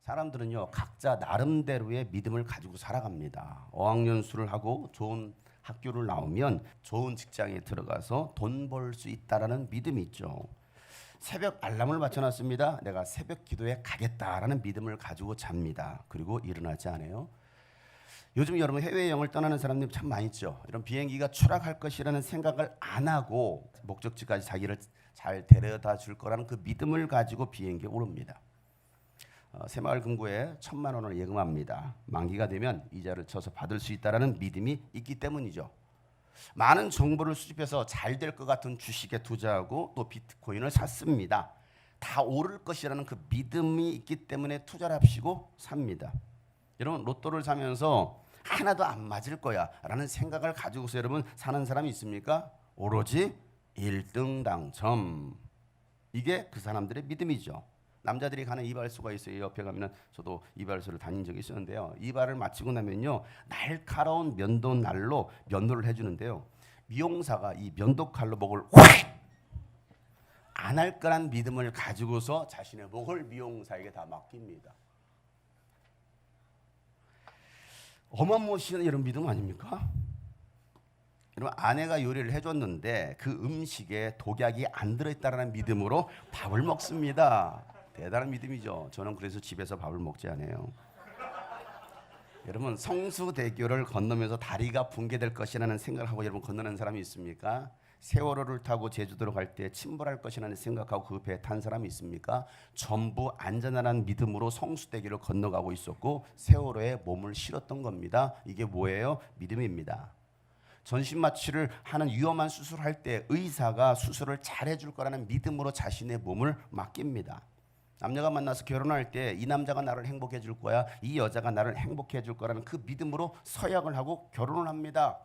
사람들은요 각자 나름대로의 믿음을 가지고 살아갑니다. 어학연수를 하고 좋은 학교를 나오면 좋은 직장에 들어가서 돈 벌 수 있다라는 믿음이 있죠. 새벽 알람을 맞춰놨습니다. 내가 새벽 기도에 가겠다라는 믿음을 가지고 잡니다. 그리고 일어나지 않아요. 요즘 여러분 해외여행을 떠나는 사람들 참 많이 있죠. 이런 비행기가 추락할 것이라는 생각을 안 하고 목적지까지 자기를 잘 데려다 줄 거라는 그 믿음을 가지고 비행기에 오릅니다. 새마을금고에 1,000만 원을 예금합니다. 만기가 되면 이자를 쳐서 받을 수 있다는 믿음이 있기 때문이죠. 많은 정보를 수집해서 잘 될 것 같은 주식에 투자하고 또 비트코인을 샀습니다. 다 오를 것이라는 그 믿음이 있기 때문에 투자를 합시고 삽니다. 여러분 로또를 사면서 하나도 안 맞을 거야 라는 생각을 가지고서 여러분 사는 사람이 있습니까? 오로지 1등 당첨. 이게 그 사람들의 믿음이죠. 남자들이 가는 이발소가 있어요. 옆에 가면은 저도 이발소를 다닌 적이 있었는데요. 이발을 마치고 나면요 날카로운 면도 날로 면도를 해주는데요. 미용사가 이 면도 칼로 목을 확 안 할 거란 믿음을 가지고서 자신의 목을 미용사에게 다 맡깁니다. 어마무시한 이런 믿음 아닙니까? 여러분 아내가 요리를 해줬는데 그 음식에 독약이 안 들어있다는 믿음으로 밥을 먹습니다. 대단한 믿음이죠. 저는 그래서 집에서 밥을 먹지 않아요. 여러분 성수대교를 건너면서 다리가 붕괴될 것이라는 생각을 하고 여러분 건너는 사람이 있습니까? 세월호를 타고 제주도로 갈 때 침몰할 것이라는 생각하고 그 배에 탄 사람이 있습니까? 전부 안전하다는 믿음으로 성수대교를 건너가고 있었고 세월호에 몸을 실었던 겁니다. 이게 뭐예요? 믿음입니다. 전신마취를 하는 위험한 수술을 할 때 의사가 수술을 잘해줄 거라는 믿음으로 자신의 몸을 맡깁니다. 남녀가 만나서 결혼할 때 이 남자가 나를 행복해 줄 거야, 이 여자가 나를 행복해 줄 거라는 그 믿음으로 서약을 하고 결혼을 합니다.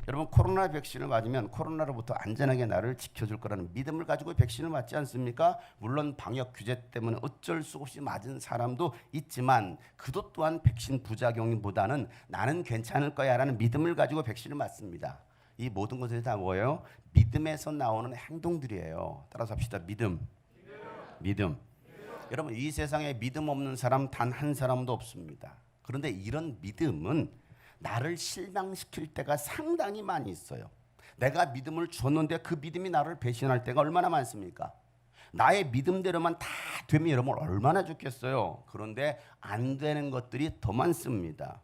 여러분 코로나 백신을 맞으면 코로나로부터 안전하게 나를 지켜줄 거라는 믿음을 가지고 백신을 맞지 않습니까? 물론 방역 규제 때문에 어쩔 수 없이 맞은 사람도 있지만 그도 또한 백신 부작용보다는 나는 괜찮을 거야 라는 믿음을 가지고 백신을 맞습니다. 이 모든 것들이 다 뭐예요? 믿음에서 나오는 행동들이에요. 따라서 합시다. 믿음. 여러분 이 세상에 믿음 없는 사람 단 한 사람도 없습니다. 그런데 이런 믿음은 나를 실망시킬 때가 상당히 많이 있어요. 내가 믿음을 줬는데 그 믿음이 나를 배신할 때가 얼마나 많습니까? 나의 믿음대로만 다 되면 여러분 얼마나 좋겠어요. 그런데 안 되는 것들이 더 많습니다.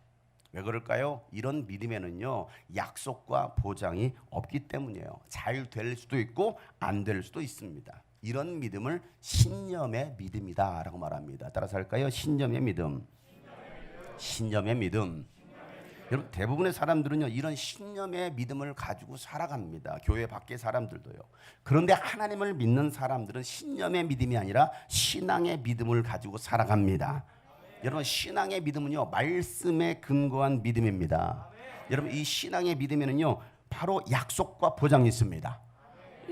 왜 그럴까요? 이런 믿음에는요 약속과 보장이 없기 때문이에요. 잘 될 수도 있고 안 될 수도 있습니다. 이런 믿음을 신념의 믿음이다 라고 말합니다. 따라서 할까요? 신념의 믿음. 여러분 대부분의 사람들은요 이런 신념의 믿음을 가지고 살아갑니다. 교회 밖의 사람들도요. 그런데 하나님을 믿는 사람들은 신념의 믿음이 아니라 신앙의 믿음을 가지고 살아갑니다. 여러분 신앙의 믿음은요 말씀에 근거한 믿음입니다. 여러분 이 신앙의 믿음에는요 바로 약속과 보장이 있습니다.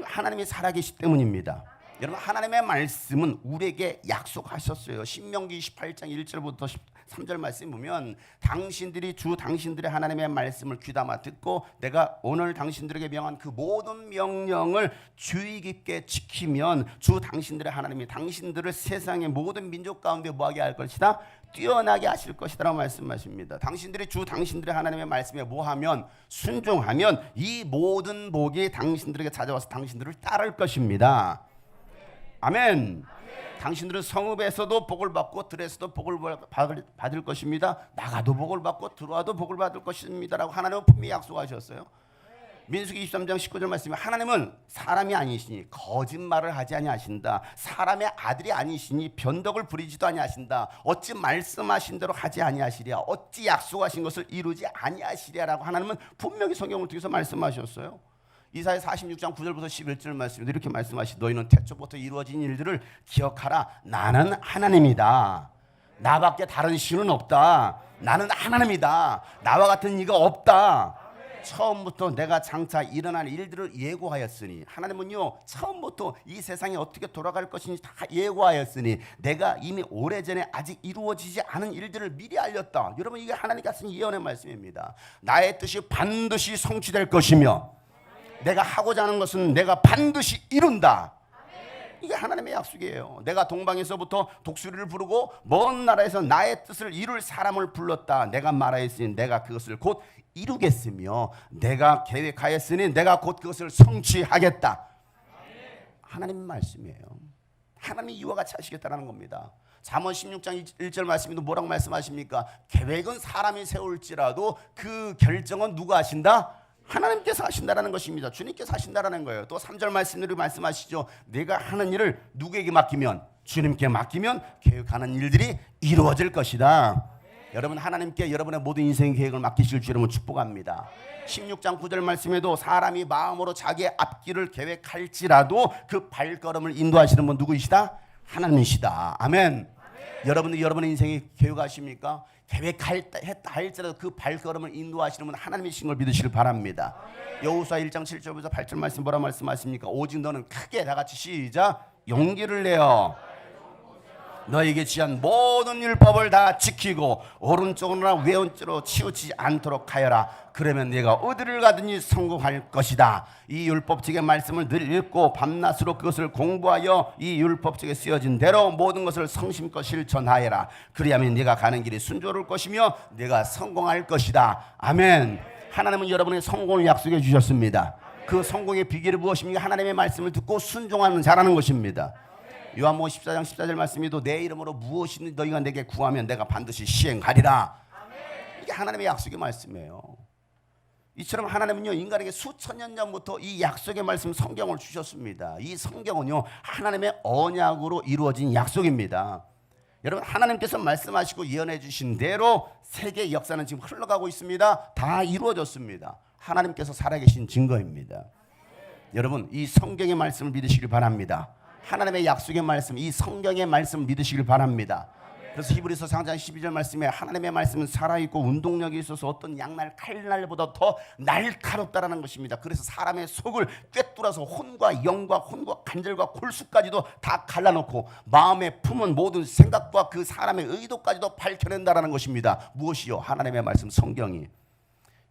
하나님이 살아계시기 때문입니다. 여러분 하나님의 말씀은 우리에게 약속하셨어요. 신명기 28장 1절부터 3절 말씀 보면 당신들이 주 당신들의 하나님의 말씀을 귀담아 듣고 내가 오늘 당신들에게 명한 그 모든 명령을 주의 깊게 지키면 주 당신들의 하나님이 당신들을 세상의 모든 민족 가운데 뭐하게 할 것이다? 뛰어나게 하실 것이다 라고 말씀하십니다. 당신들이 주 당신들의 하나님의 말씀에 뭐하면 순종하면 이 모든 복이 당신들에게 찾아와서 당신들을 따를 것입니다. 아멘. 당신들은 성읍에서도 복을 받고 들에서도 복을 받을 것입니다. 나가도 복을 받고 들어와도 복을 받을 것입니다 라고 하나님은 분명히 약속하셨어요. 민수기 23장 19절 말씀에 하나님은 사람이 아니시니 거짓말을 하지 아니하신다. 사람의 아들이 아니시니 변덕을 부리지도 아니하신다. 어찌 말씀하신 대로 하지 아니하시랴. 어찌 약속하신 것을 이루지 아니하시랴라고 하나님은 분명히 성경을 통해서 말씀하셨어요. 이사야 46장 9절부터 11절 말씀에 이렇게 말씀하시 너희는 태초부터 이루어진 일들을 기억하라. 나는 하나님이다. 나밖에 다른 신은 없다. 나는 하나님이다. 나와 같은 이가 없다. 처음부터 내가 장차 일어날 일들을 예고하였으니 하나님은요 처음부터 이 세상이 어떻게 돌아갈 것인지 다 예고하였으니 내가 이미 오래전에 아직 이루어지지 않은 일들을 미리 알렸다. 여러분 이게 하나님께 하신 예언의 말씀입니다. 나의 뜻이 반드시 성취될 것이며 내가 하고자 하는 것은 내가 반드시 이룬다. 이게 하나님의 약속이에요. 내가 동방에서부터 독수리를 부르고 먼 나라에서 나의 뜻을 이룰 사람을 불렀다. 내가 말하였으니 내가 그것을 곧 이루겠으며 내가 계획하였으니 내가 곧 그것을 성취하겠다. 하나님의 말씀이에요. 하나님이 이와 같이 하시겠다는 겁니다. 잠언 16장 1절 말씀에도 뭐라고 말씀하십니까? 계획은 사람이 세울지라도 그 결정은 누가 하신다? 하나님께서 하신다라는 것입니다. 주님께서 하신다라는 거예요. 또 3절 말씀으로 말씀하시죠. 내가 하는 일을 누구에게 맡기면? 주님께 맡기면 계획하는 일들이 이루어질 것이다. 여러분, 하나님께 여러분의 모든 인생 계획을 맡기실 줄 여러분 축복합니다. 16장 9절 말씀에도 사람이 마음으로 자기의 앞길을 계획할지라도 그 발걸음을 인도하시는 분 누구이시다? 하나님이시다. 아멘. 여러분들 여러분의 인생에 계획하십니까? 계획했다 할지라도 그 발걸음을 인도하시는 분 하나님이신 걸 믿으시길 바랍니다. 여호수아 1장 7절부터 8절 말씀 뭐라 말씀하십니까? 오직 너는 크게 다 같이 시작. 용기를 내어 너에게 지한 모든 율법을 다 지키고 오른쪽으로나 왼쪽으로 치우치지 않도록 하여라. 그러면 네가 어디를 가든지 성공할 것이다. 이 율법책의 말씀을 늘 읽고 밤낮으로 그것을 공부하여 이 율법책에 쓰여진 대로 모든 것을 성심껏 실천하여라. 그리하면 네가 가는 길이 순조로울 것이며 네가 성공할 것이다. 아멘. 하나님은 여러분의 성공을 약속해 주셨습니다. 그 성공의 비결이 무엇입니까? 하나님의 말씀을 듣고 순종하는 자라는 것입니다. 요한복음 14장 14절 말씀에도 내 이름으로 무엇이든 너희가 내게 구하면 내가 반드시 시행하리라. 이게 하나님의 약속의 말씀이에요. 이처럼 하나님은요, 인간에게 수천 년 전부터 이 약속의 말씀 성경을 주셨습니다. 이 성경은요, 하나님의 언약으로 이루어진 약속입니다. 여러분, 하나님께서 말씀하시고 예언해 주신 대로 세계 역사는 지금 흘러가고 있습니다. 다 이루어졌습니다. 하나님께서 살아계신 증거입니다. 여러분, 이 성경의 말씀을 믿으시길 바랍니다. 하나님의 약속의 말씀, 이 성경의 말씀을 믿으시길 바랍니다. 그래서 히브리서 4장 12절 말씀에 하나님의 말씀은 살아있고 운동력이 있어서 어떤 양날 칼날보다 더 날카롭다라는 것입니다. 그래서 사람의 속을 꿰뚫어서 혼과 영과 혼과 간절과 골수까지도 다 갈라놓고 마음에 품은 모든 생각과 그 사람의 의도까지도 밝혀낸다라는 것입니다. 무엇이요? 하나님의 말씀 성경이.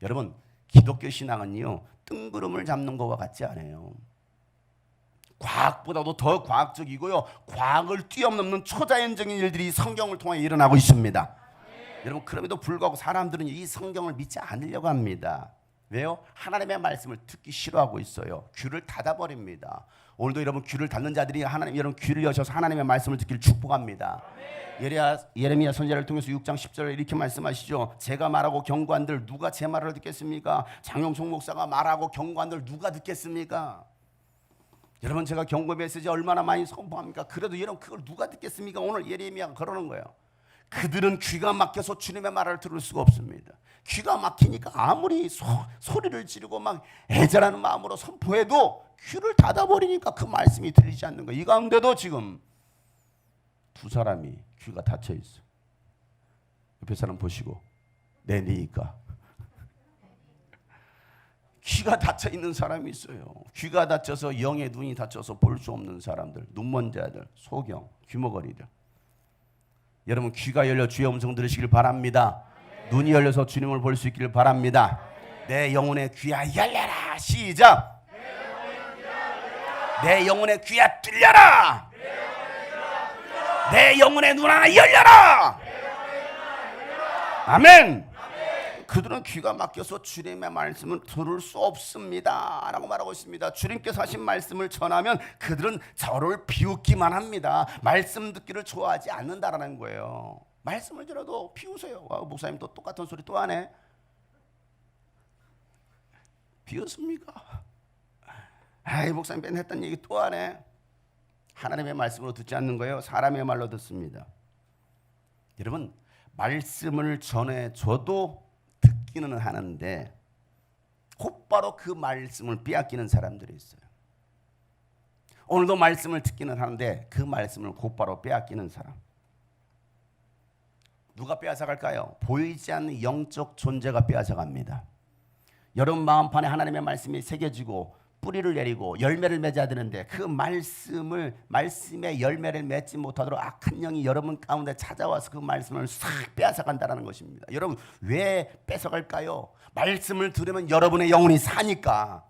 여러분, 기독교 신앙은요, 뜬구름을 잡는 것과 같지 않아요. 과학보다도 더 과학적이고요, 과학을 뛰어넘는 초자연적인 일들이 성경을 통해 일어나고 있습니다. 여러분, 그럼에도 불구하고 사람들은 이 성경을 믿지 않으려고 합니다. 왜요? 하나님의 말씀을 듣기 싫어하고 있어요. 귀를 닫아버립니다. 오늘도 여러분 귀를 닫는 자들이 하나님, 여러분 귀를 여셔서 하나님의 말씀을 듣기를 축복합니다. 예레미야 선지자를 통해서 6장 10절에 이렇게 말씀하시죠. 제가 말하고 경고한들 누가 제 말을 듣겠습니까? 장영송 목사가 말하고 경고한들 누가 듣겠습니까? 여러분, 제가 경고 메시지 얼마나 많이 선포합니까? 그래도 여러분 그걸 누가 듣겠습니까? 오늘 예레미야가 그러는 거예요. 그들은 귀가 막혀서 주님의 말을 들을 수가 없습니다. 귀가 막히니까 아무리 소리를 지르고 막 애절하는 마음으로 선포해도 귀를 닫아버리니까 그 말씀이 들리지 않는 거예요. 이 가운데도 지금 두 사람이 귀가 닫혀 있어. 옆에 사람 보시고 내니까 귀가 닫혀 있는 사람이 있어요. 귀가 닫혀서 영의 눈이 닫혀서 볼 수 없는 사람들, 눈먼 자들, 소경, 귀머거리들. 여러분, 귀가 열려 주의 음성 들으시길 바랍니다. 눈이 열려서 주님을 볼 수 있기를 바랍니다. 내 영혼의 귀야 열려라. 시작. 내 영혼의 귀야 뚫려라. 내 영혼의 눈 하나 열려라. 아멘. 그들은 귀가 막혀서 주님의 말씀을 들을 수 없습니다 라고 말하고 있습니다. 주님께서 하신 말씀을 전하면 그들은 저를 비웃기만 합니다. 말씀 듣기를 좋아하지 않는다라는 거예요. 말씀을 들어도 비웃어요. 목사님 또 똑같은 소리 또 하네. 비웃습니까? 아이, 목사님 맨 했던 얘기 또 하네. 하나님의 말씀으로 듣지 않는 거예요. 사람의 말로 듣습니다. 여러분, 말씀을 전해줘도 듣기는 하는데 곧바로 그 말씀을 빼앗기는 사람들이 있어요. 오늘도 말씀을 듣기는 하는데 그 말씀을 곧바로 빼앗기는 사람. 누가 빼앗아갈까요? 보이지 않는 영적 존재가 빼앗아갑니다. 여러분 마음판에 하나님의 말씀이 새겨지고 뿌리를 내리고 열매를 맺어야 되는데 그 말씀의 열매를 맺지 못하도록 악한 영이 여러분 가운데 찾아와서 그 말씀을 싹 빼앗아간다는 것입니다. 여러분, 왜 뺏어갈까요? 말씀을 들으면 여러분의 영혼이 사니까.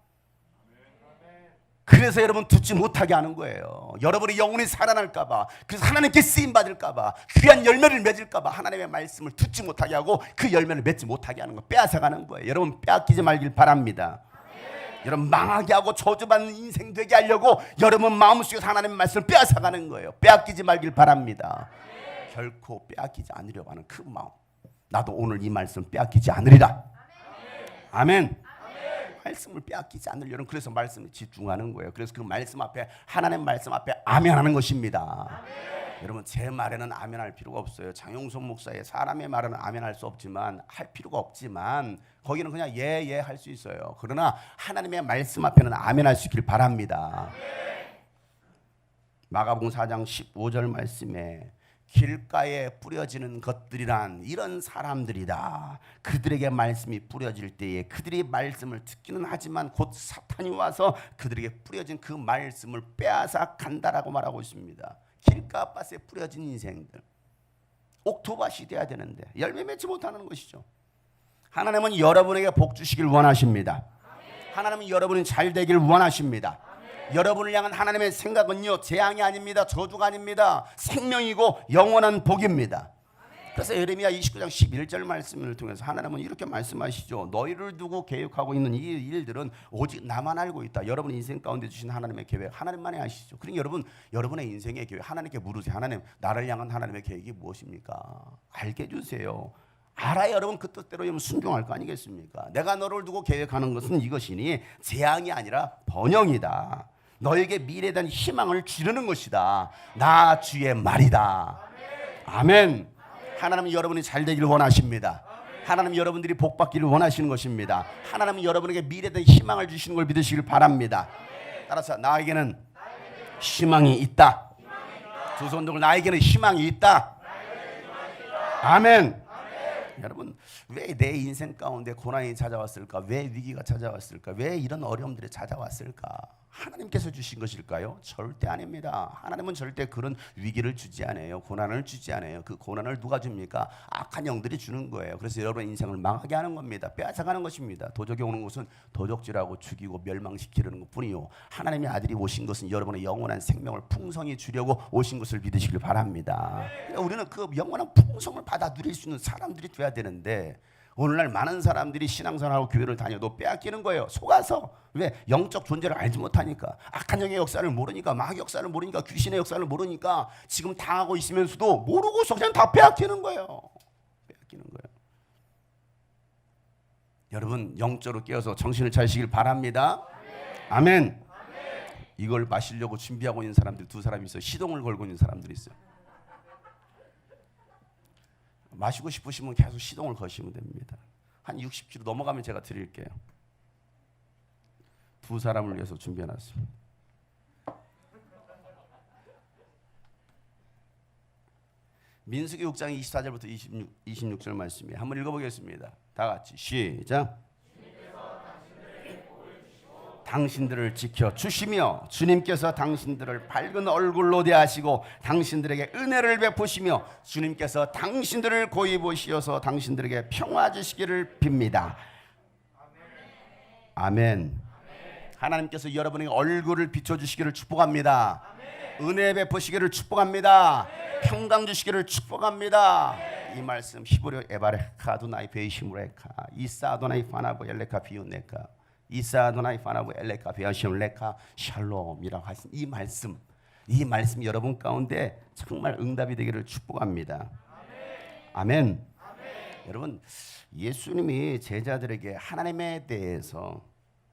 그래서 여러분 듣지 못하게 하는 거예요. 여러분의 영혼이 살아날까 봐, 그래서 하나님께 쓰임 받을까 봐, 귀한 열매를 맺을까 봐 하나님의 말씀을 듣지 못하게 하고 그 열매를 맺지 못하게 하는 거, 빼앗아가는 거예요. 여러분 빼앗기지 말길 바랍니다. 여러분 망하게 하고 저주받는 인생 되게 하려고 여러분 마음속에서 하나님의 말씀을 빼앗아가는 거예요. 빼앗기지 말길 바랍니다. 결코 빼앗기지 않으려고 하는 그 마음, 나도 오늘 이 말씀 빼앗기지 않으리라. 아멘. 말씀을 빼앗기지 않으려는, 그래서 말씀에 집중하는 거예요. 그래서 그 말씀 앞에, 하나님 말씀 앞에 아멘하는 것입니다. 여러분 제 말에는 아멘할 필요가 없어요. 장용석 목사의 사람의 말은 아멘할 수 없지만, 할 필요가 없지만 거기는 그냥 예 할 수 있어요. 그러나 하나님의 말씀 앞에는 아멘할 수 있길 바랍니다. 마가복음 4장 15절 말씀에 길가에 뿌려지는 것들이란 이런 사람들이다. 그들에게 말씀이 뿌려질 때에 그들이 말씀을 듣기는 하지만 곧 사탄이 와서 그들에게 뿌려진 그 말씀을 빼앗아 간다라고 말하고 있습니다. 길가밭에 뿌려진 인생들, 옥토밭이 돼야 되는데 열매 맺지 못하는 것이죠. 하나님은 여러분에게 복 주시길 원하십니다. 하나님은 여러분이 잘 되길 원하십니다. 여러분을 향한 하나님의 생각은요, 재앙이 아닙니다. 저주가 아닙니다. 생명이고 영원한 복입니다. 그래서 예레미야 29장 11절 말씀을 통해서 하나님은 이렇게 말씀하시죠. 너희를 두고 계획하고 있는 이 일들은 오직 나만 알고 있다. 여러분 인생 가운데 주신 하나님의 계획 하나님만이 아시죠. 그러니까 여러분, 여러분의 인생의 계획 하나님께 물으세요. 하나님, 나를 향한 하나님의 계획이 무엇입니까? 알게 해주세요. 알아야 여러분 그 뜻대로 여러분 순종할 거 아니겠습니까? 내가 너를 두고 계획하는 것은 이것이니 재앙이 아니라 번영이다. 너에게 미래에 대한 희망을 주려는 것이다. 나 주의 말이다. 아멘. 하나님은 여러분이 잘 되기를 원하십니다. 하나님은 여러분들이 복 받기를 원하시는 것입니다. 하나님은 여러분에게 미래에 대한 희망을 주시는 걸 믿으시길 바랍니다. 따라서 나에게는 희망이 있다. 두 손 들고 나에게는 희망이 있다. 아멘. 여러분, 왜 내 인생 가운데 고난이 찾아왔을까? 왜 위기가 찾아왔을까? 왜 이런 어려움들이 찾아왔을까? 하나님께서 주신 것일까요? 절대 아닙니다. 하나님은 절대 그런 위기를 주지 않아요. 고난을 주지 않아요. 그 고난을 누가 줍니까? 악한 영들이 주는 거예요. 그래서 여러분의 인생을 망하게 하는 겁니다. 빼앗아가는 것입니다. 도적이 오는 것은 도적질하고 죽이고 멸망시키려는 것뿐이요, 하나님의 아들이 오신 것은 여러분의 영원한 생명을 풍성히 주려고 오신 것을 믿으시길 바랍니다. 그러니까 우리는 그 영원한 풍성을 받아 누릴 수 있는 사람들이 돼야 되는데, 오늘날 많은 사람들이 신앙생활하고 교회를 다녀도 빼앗기는 거예요. 속아서. 왜? 영적 존재를 알지 못하니까, 악한 영의 역사를 모르니까, 마귀 역사를 모르니까, 귀신의 역사를 모르니까 지금 당하고 있으면서도 모르고서 그냥 다 빼앗기는 거예요. 빼앗기는 거예요. 여러분 영적으로 깨어서 정신을 차리시길 바랍니다. 아멘. 이걸 마시려고 준비하고 있는 사람들 두 사람이 있어요. 시동을 걸고 있는 사람들이 있어요. 마시고 싶으시면 계속 시동을 거시면 됩니다. 한 60kg 넘어가면 제가 드릴게요. 두 사람을 위해서 준비해놨습니다. 민수기 6장 24절부터 26절 말씀이에요. 한번 읽어보겠습니다. 다 같이 시작. 당신들을 지켜주시며 주님께서 당신들을 밝은 얼굴로 대하시고 당신들에게 은혜를 베푸시며 주님께서 당신들을 고이 보시어서 당신들에게 평화 주시기를 빕니다. 아멘. 하나님께서 여러분에게 얼굴을 비춰주시기를 축복합니다. 은혜 베푸시기를 축복합니다. 평강 주시기를 축복합니다. 이 말씀 히브리어 에바레카 도나이 베이시무레카 이사 도나이 파나보 엘레카 비우네카 이사 아도나이 파나부 엘레카 베아시움 레카 샬롬이라고 하신 이 말씀 여러분 가운데 정말 응답이 되기를 축복합니다. 아멘. 여러분 예수님이 제자들에게 하나님에 대해서,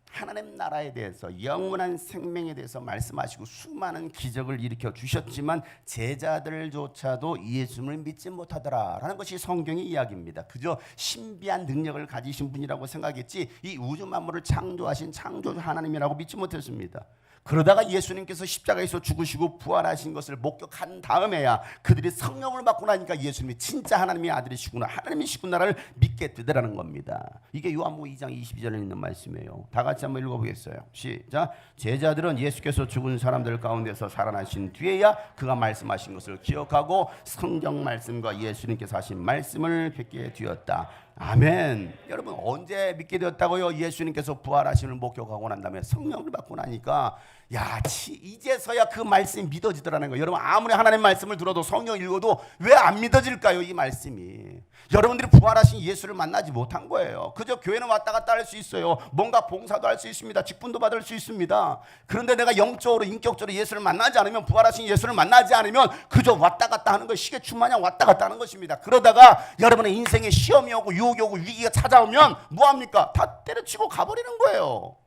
하나님 나라에 대해서, 영원한 생명에 대해서 말씀하시고 수많은 기적을 일으켜 주셨지만 제자들조차도 예수님을 믿지 못하더라라는 것이 성경의 이야기입니다. 그저 신비한 능력을 가지신 분이라고 생각했지 이 우주 만물을 창조하신 창조주 하나님이라고 믿지 못했습니다. 그러다가 예수님께서 십자가에서 죽으시고 부활하신 것을 목격한 다음에야 그들이 성령을 받고 나니까 예수님이 진짜 하나님의 아들이시구나, 하나님이시구나를 믿게 되더라는 겁니다. 이게 요한복음 2장 22절에 있는 말씀이에요. 다 같이 한번 읽어보겠어요. 시작. 제자들은 예수께서 죽은 사람들 가운데서 살아나신 뒤에야 그가 말씀하신 것을 기억하고 성경 말씀과 예수님께서 하신 말씀을 뵙게 되었다. 아멘. 여러분 언제 믿게 되었다고요? 예수님께서 부활하심을 목격하고 난 다음에 성령을 받고 나니까 야, 이제서야 그 말씀이 믿어지더라는 거예요. 여러분 아무리 하나님 말씀을 들어도 성경 읽어도 왜 안 믿어질까요? 이 말씀이. 여러분들이 부활하신 예수를 만나지 못한 거예요. 그저 교회는 왔다 갔다 할 수 있어요. 뭔가 봉사도 할 수 있습니다. 직분도 받을 수 있습니다. 그런데 내가 영적으로 인격적으로 예수를 만나지 않으면, 부활하신 예수를 만나지 않으면 그저 왔다 갔다 하는 거, 시계추 마냥 왔다 갔다 하는 것입니다. 그러다가 여러분의 인생에 시험이 오고 유혹이 오고 위기가 찾아오면 뭐합니까? 다 때려치고 가버리는 거예요.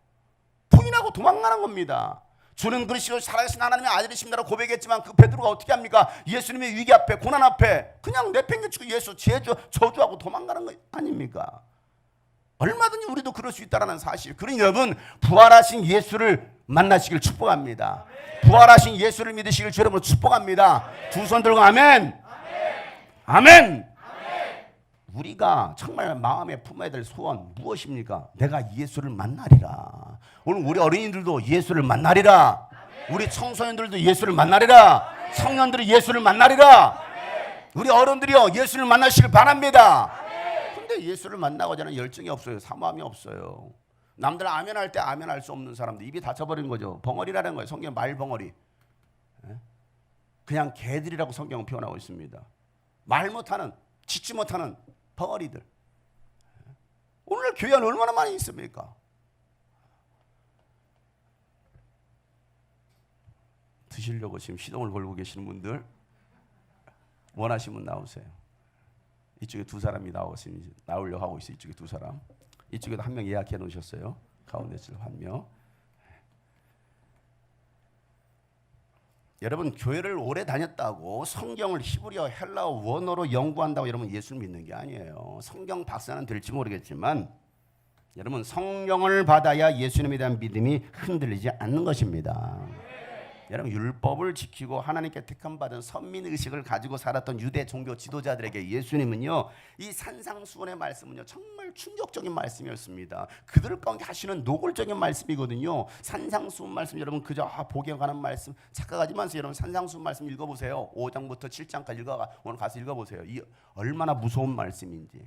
부인하고 도망가는 겁니다. 주는 그리스도 살아계신 하나님의 아들이십니다라고 고백했지만 그 베드로가 어떻게 합니까? 예수님의 위기 앞에, 고난 앞에 그냥 내팽개치고 예수 저주하고 도망가는 거 아닙니까? 얼마든지 우리도 그럴 수 있다는 사실. 그러니 여러분 부활하신 예수를 만나시길 축복합니다. 부활하신 예수를 믿으시길 주 여러분 축복합니다. 두 손 들고 아멘. 아멘. 우리가 정말 마음에 품어야 될 소원 무엇입니까? 내가 예수를 만나리라. 오늘 우리 어린이들도 예수를 만나리라. 우리 청소년들도 예수를 만나리라. 청년들이 예수를 만나리라. 우리 어른들이요 예수를 만나시길 바랍니다. 근데 예수를 만나고자 하는 열정이 없어요. 사모함이 없어요. 남들 아멘 할 때 아멘 할 수 없는 사람들, 입이 닫혀버린 거죠. 벙어리라는 거예요. 성경 말벙어리. 그냥 개들이라고 성경은 표현하고 있습니다. 말 못하는, 짓지 못하는 벙어리들. 오늘 교회는 얼마나 많이 있습니까? 드시려고 지금 시동을 걸고 계시는 분들 원하시면 나오세요. 이쪽에 두 사람이 나오려고 하고 있어요. 이쪽에 두 사람. 이쪽에도 한 명 예약해 놓으셨어요. 가운데 한 명. 여러분 교회를 오래 다녔다고 성경을 히브리어, 헬라어, 원어로 연구한다고 여러분 예수를 믿는 게 아니에요. 성경 박사는 될지 모르겠지만 여러분 성령을 받아야 예수님에 대한 믿음이 흔들리지 않는 것입니다. 여러분 율법을 지키고 하나님께 택함받은 선민의식을 가지고 살았던 유대 종교 지도자들에게 예수님은요 이 산상수훈의 말씀은요 정말 충격적인 말씀이었습니다. 그들 가운데 하시는 노골적인 말씀이거든요. 산상수훈 말씀 여러분 그저 복에 관한 말씀 착각하지 마세요. 여러분 산상수훈 말씀 읽어보세요. 5장부터 7장까지 오늘 가서 읽어보세요. 이 얼마나 무서운 말씀인지.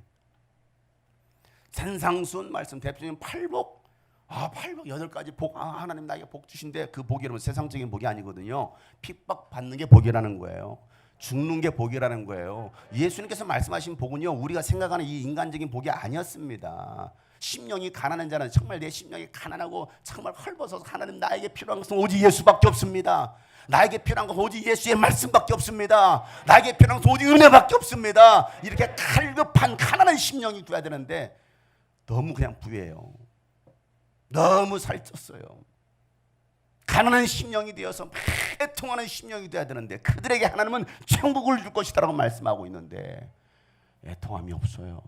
산상수훈 말씀 대표적인 팔복 8가지 복, 하나님 나에게 복 주신데 그 복이 여러분 세상적인 복이 아니거든요. 핍박받는 게 복이라는 거예요. 죽는 게 복이라는 거예요. 예수님께서 말씀하신 복은요 우리가 생각하는 이 인간적인 복이 아니었습니다. 심령이 가난한 자는 정말 내 심령이 가난하고 정말 헐벗어서 하나님 나에게 필요한 것은 오직 예수밖에 없습니다. 나에게 필요한 것은 오직 예수의 말씀밖에 없습니다. 나에게 필요한 것은 오직 은혜밖에 없습니다. 이렇게 갈급한 가난한 심령이 돼야 되는데 너무 그냥 부해요. 너무 살쪘어요. 가난한 심령이 되어서 애통하는 심령이 되어야 되는데 그들에게 하나님은 천국을 줄 것이다라고 말씀하고 있는데 애통함이 없어요.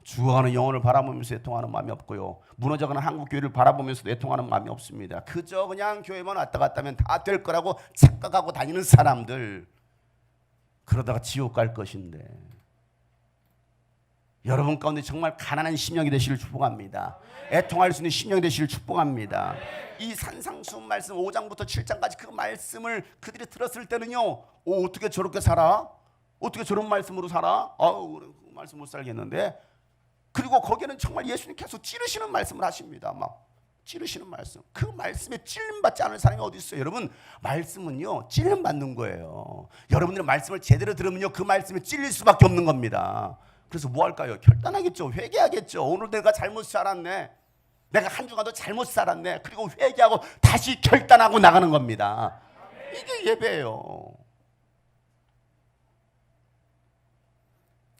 죽어가는 영혼을 바라보면서 애통하는 마음이 없고요. 무너져가는 한국 교회를 바라보면서도 애통하는 마음이 없습니다. 그저 그냥 교회만 왔다 갔다 하면 다 될 거라고 착각하고 다니는 사람들, 그러다가 지옥 갈 것인데 여러분 가운데 정말 가난한 심령이 되시길 축복합니다. 애통할 수 있는 심령이 되시길 축복합니다. 이 산상수훈 말씀 5장부터 7장까지 그 말씀을 그들이 들었을 때는요 어떻게 저렇게 살아? 어떻게 저런 말씀으로 살아? 그 말씀 못 살겠는데. 그리고 거기는 정말 예수님께서 찌르시는 말씀을 하십니다. 막 찌르시는 말씀. 그 말씀에 찔림받지 않을 사람이 어디 있어요? 여러분 말씀은요 찔림받는 거예요. 여러분들이 말씀을 제대로 들으면요 그 말씀에 찔릴 수밖에 없는 겁니다. 그래서 뭐 할까요? 결단하겠죠. 회개하겠죠. 오늘 내가 잘못 살았네. 내가 한 주간도 잘못 살았네. 그리고 회개하고 다시 결단하고 나가는 겁니다. 이게 예배예요.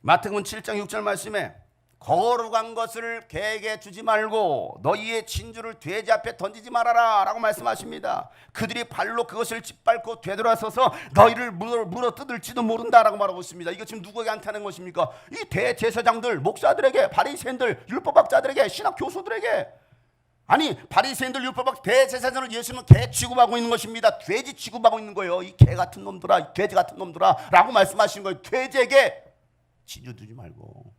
마태복음 7장 6절 말씀에 거룩한 것을 개에게 주지 말고 너희의 진주를 돼지 앞에 던지지 말아라 라고 말씀하십니다. 그들이 발로 그것을 짓밟고 되돌아서서 너희를 물어 뜯을지도 모른다라고 말하고 있습니다. 이거 지금 누구에게 하는 것입니까? 이 대제사장들, 목사들에게, 바리새인들, 율법학자들에게, 신학 교수들에게. 아니 바리새인들, 율법학, 대제사장을 예수님은 개 취급하고 있는 것입니다. 돼지 취급하고 있는 거예요. 이 개 같은 놈들아, 돼지 같은 놈들아 라고 말씀하시는 거예요. 돼지에게 진주 두지 말고.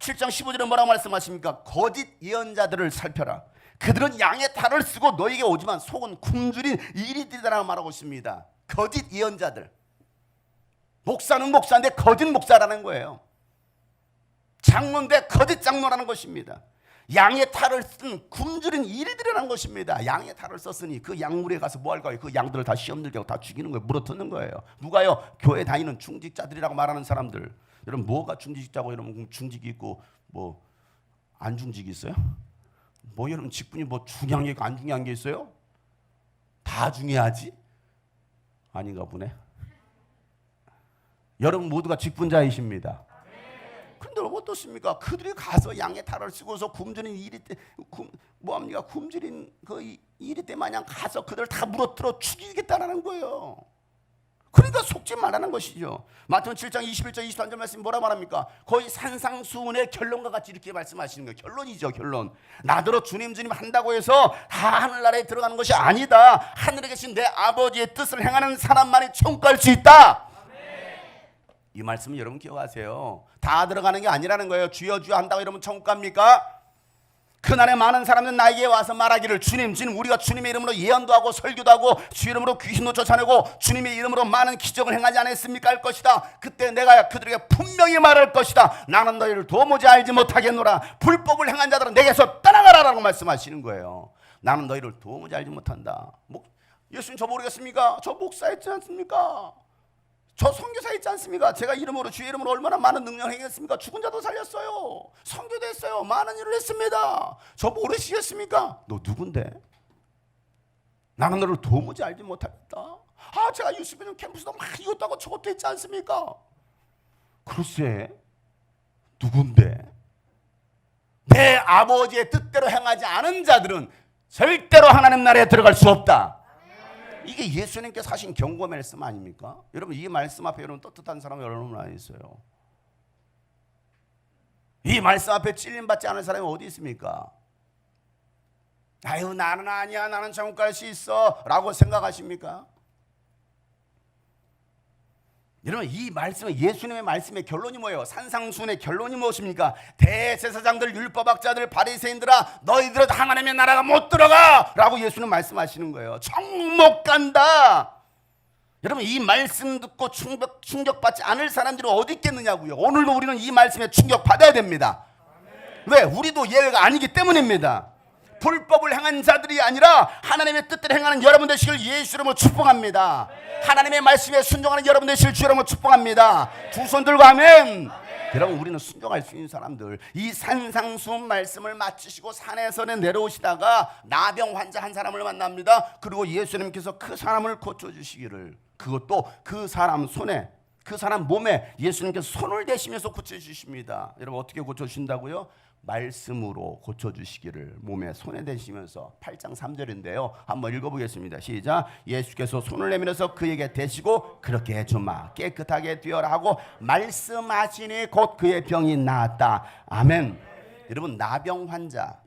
7장 15절에 뭐라고 말씀하십니까? 거짓 예언자들을 살펴라. 그들은 양의 탈을 쓰고 너에게 오지만 속은 굶주린 이리들이라고 말하고 있습니다. 거짓 예언자들. 목사는 목사인데 거짓 목사라는 거예요. 장로인데 거짓 장로라는 것입니다. 양의 탈을 쓴 굶주린 이리들이라는 것입니다. 양의 탈을 썼으니 그 양물에 가서 뭐 할까요? 그 양들을 다 시험들게 하고 다 죽이는 거예요. 물어뜯는 거예요. 누가요? 교회 다니는 중직자들이라고 말하는 사람들. 여러분 뭐가 중직자고 여러분 중직이 있고 뭐 안 중직이 있어요? 뭐 여러분 직분이 뭐 중요한 게 있고 안 중요한 게 있어요? 다 중요하지? 아닌가 보네. 여러분 모두가 직분자이십니다. 그런데 어떻습니까? 그들이 가서 양의 탈을 쓰고서 굶주린 이리떼 뭐합니까? 굶주린 그 이리떼 마냥 가서 그들 다 물어뜯어 죽이겠다라는 거예요. 그러니까 속지 말라는 것이죠. 마태복음 7장 21절 23절 말씀 뭐라 말합니까? 거의 산상수훈의 결론과 같이 이렇게 말씀하시는 거예요. 결론이죠, 결론. 나더러 주님 주님 한다고 해서 다 하늘나라에 들어가는 것이 아니다. 하늘에 계신 내 아버지의 뜻을 행하는 사람만이 천국 갈 수 있다. 이 말씀은 여러분 기억하세요. 다 들어가는 게 아니라는 거예요. 주여 주여 한다고 여러분 천국 갑니까? 그날에 많은 사람들은 나에게 와서 말하기를 주님 주님 우리가 주님의 이름으로 예언도 하고 설교도 하고 주 이름으로 귀신도 쫓아내고 주님의 이름으로 많은 기적을 행하지 않았습니까? 할 것이다. 그때 내가 그들에게 분명히 말할 것이다. 나는 너희를 도무지 알지 못하겠노라. 불법을 행한 자들은 내게서 떠나가라라고 말씀하시는 거예요. 나는 너희를 도무지 알지 못한다. 예수님 저 모르겠습니까? 저 목사였지 않습니까? 저 선교사 있지 않습니까? 제가 이름으로 주의 이름으로 얼마나 많은 능력을 행했습니까? 죽은 자도 살렸어요. 선교도 했어요. 많은 일을 했습니다. 저 모르시겠습니까? 너 누군데? 나는 너를 도무지 알지 못하겠다. 제가 유스비는 캠프스도 막 이것도 하고 저것도 했지 않습니까? 글쎄 누군데? 내 아버지의 뜻대로 행하지 않은 자들은 절대로 하나님 나라에 들어갈 수 없다. 이게 예수님께서 하신 경고 말씀 아닙니까? 여러분 이 말씀 앞에 여러분 떳떳한 사람 여러분 안 있어요. 이 말씀 앞에 찔림받지 않은 사람이 어디 있습니까? 아유 나는 아니야 나는 천국 갈 수 있어 라고 생각하십니까? 여러분 이 말씀은 예수님의 말씀의 결론이 뭐예요? 산상수훈의 결론이 무엇입니까? 대제사장들 율법학자들 바리새인들아 너희들은 하나님의 나라가 못 들어가 라고 예수는 말씀하시는 거예요. 못 간다. 여러분 이 말씀 듣고 충격받지 않을 사람들이 어디 있겠느냐고요. 오늘도 우리는 이 말씀에 충격받아야 됩니다. 왜? 우리도 예외가 아니기 때문입니다. 불법을 행한 자들이 아니라 하나님의 뜻대로 행하는 여러분 되시길 예수 이름으로 축복합니다. 하나님의 말씀에 순종하는 여러분 되시길 주 이름으로 축복합니다. 두 손 들고 아멘. 여러분 우리는 순종할 수 있는 사람들. 이 산상수훈 말씀을 마치시고 산에서 내려오시다가 나병 환자 한 사람을 만납니다. 그리고 예수님께서 그 사람을 고쳐주시기를, 그것도 그 사람 손에 그 사람 몸에 예수님께서 손을 대시면서 고쳐주십니다. 여러분 어떻게 고쳐주신다고요? 말씀으로 고쳐주시기를 몸에 손에 대시면서 8장 3절인데요. 한번 읽어보겠습니다. 시작. 예수께서 손을 내밀어서 그에게 대시고 그렇게 해주마 깨끗하게 되어라 하고 말씀하시니 곧 그의 병이 나았다. 아멘. 여러분 나병 환자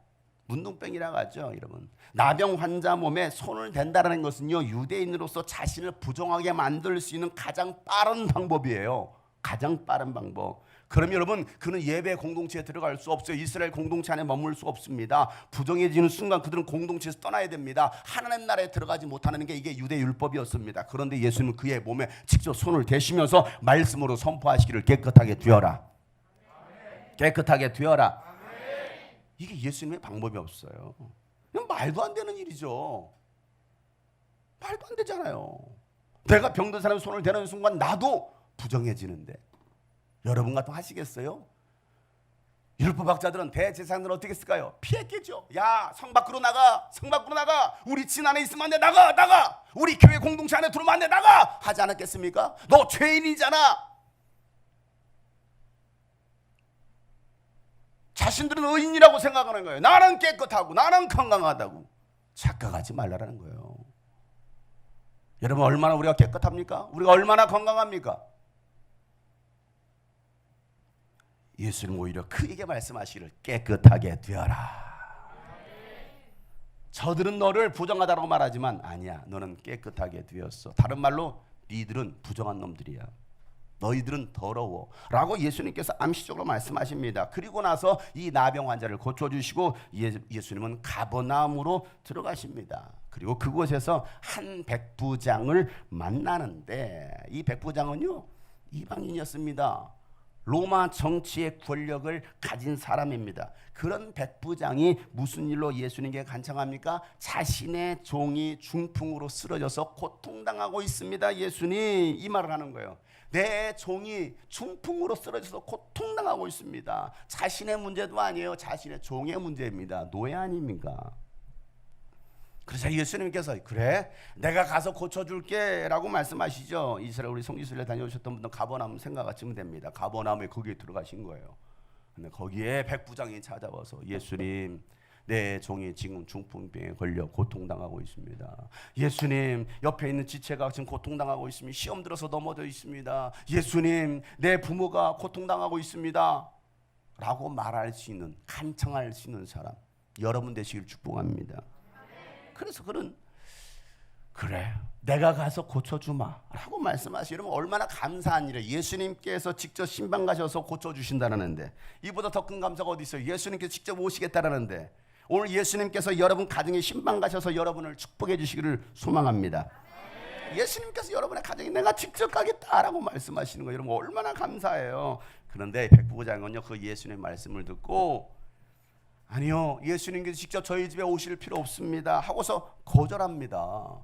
문둥병이라고 하죠. 여러분 나병 환자 몸에 손을 댄다는 것은요 유대인으로서 자신을 부정하게 만들 수 있는 가장 빠른 방법이에요. 가장 빠른 방법. 그럼 여러분 그는 예배 공동체에 들어갈 수 없어요. 이스라엘 공동체 안에 머물 수 없습니다. 부정해지는 순간 그들은 공동체에서 떠나야 됩니다. 하나님 나라에 들어가지 못하는 게 이게 유대 율법이었습니다. 그런데 예수님은 그의 몸에 직접 손을 대시면서 말씀으로 선포하시기를 깨끗하게 되어라. 깨끗하게 되어라. 이게 예수님의 방법이 없어요. 이건 말도 안 되는 일이죠. 말도 안 되잖아요. 내가 병든 사람의 손을 대는 순간 나도 부정해지는데 여러분 같으면 하시겠어요? 율법학자들은 대제사장들은 어떻게 했을까요? 피했겠죠. 야, 성 밖으로 나가, 성 밖으로 나가. 우리 진 안에 있으면 안 돼, 나가. 우리 교회 공동체 안에 들어오면 안 돼, 나가. 하지 않았겠습니까? 너 죄인이잖아. 자신들은 의인이라고 생각하는 거예요. 나는 깨끗하고 나는 건강하다고. 착각하지 말라라는 거예요. 여러분 얼마나 우리가 깨끗합니까? 우리가 얼마나 건강합니까? 예수님 오히려 그에게 말씀하시기를 깨끗하게 되어라. 저들은 너를 부정하다고 말하지만 아니야, 너는 깨끗하게 되었어. 다른 말로 니들은 부정한 놈들이야. 너희들은 더러워 라고 예수님께서 암시적으로 말씀하십니다. 그리고 나서 이 나병 환자를 고쳐주시고 예수님은 가버나움으로 들어가십니다. 그리고 그곳에서 한 백부장을 만나는데 이 백부장은요 이방인이었습니다. 로마 정치의 권력을 가진 사람입니다. 그런 백부장이 무슨 일로 예수님께 간청합니까? 자신의 종이 중풍으로 쓰러져서 고통당하고 있습니다. 예수님 이 말을 하는 거예요. 내 종이 중풍으로 쓰러져서 고통당하고 있습니다. 자신의 문제도 아니에요. 자신의 종의 문제입니다. 노예 아닙니까? 그래서 예수님께서 그래 내가 가서 고쳐줄게 라고 말씀하시죠. 이스라엘 우리 성지순례 다녀오셨던 분들 가버나움 생각하시면 됩니다. 가버나움에 거기에 들어가신 거예요. 근데 거기에 백부장이 찾아와서 예수님 내 종이 지금 중풍병에 걸려 고통당하고 있습니다. 예수님 옆에 있는 지체가 지금 고통당하고 있습니다. 시험 들어서 넘어져 있습니다. 예수님 내 부모가 고통당하고 있습니다 라고 말할 수 있는 간청할 수 있는 사람 여러분 되시길 축복합니다. 그래서 그래 내가 가서 고쳐주마 라고 말씀하시면 여러분 얼마나 감사한 일이에요. 예수님께서 직접 신방 가셔서 고쳐주신다는데 이보다 더 큰 감사가 어디 있어요. 예수님께서 직접 오시겠다라는데 오늘 예수님께서 여러분 가정에 신방 가셔서 여러분을 축복해 주시기를 소망합니다. 예수님께서 여러분의 가정에 내가 직접 가겠다라고 말씀하시는 거예요. 여러분 얼마나 감사해요. 그런데 백부장은요 그 예수님의 말씀을 듣고 아니요 예수님께서 직접 저희 집에 오실 필요 없습니다 하고서 거절합니다.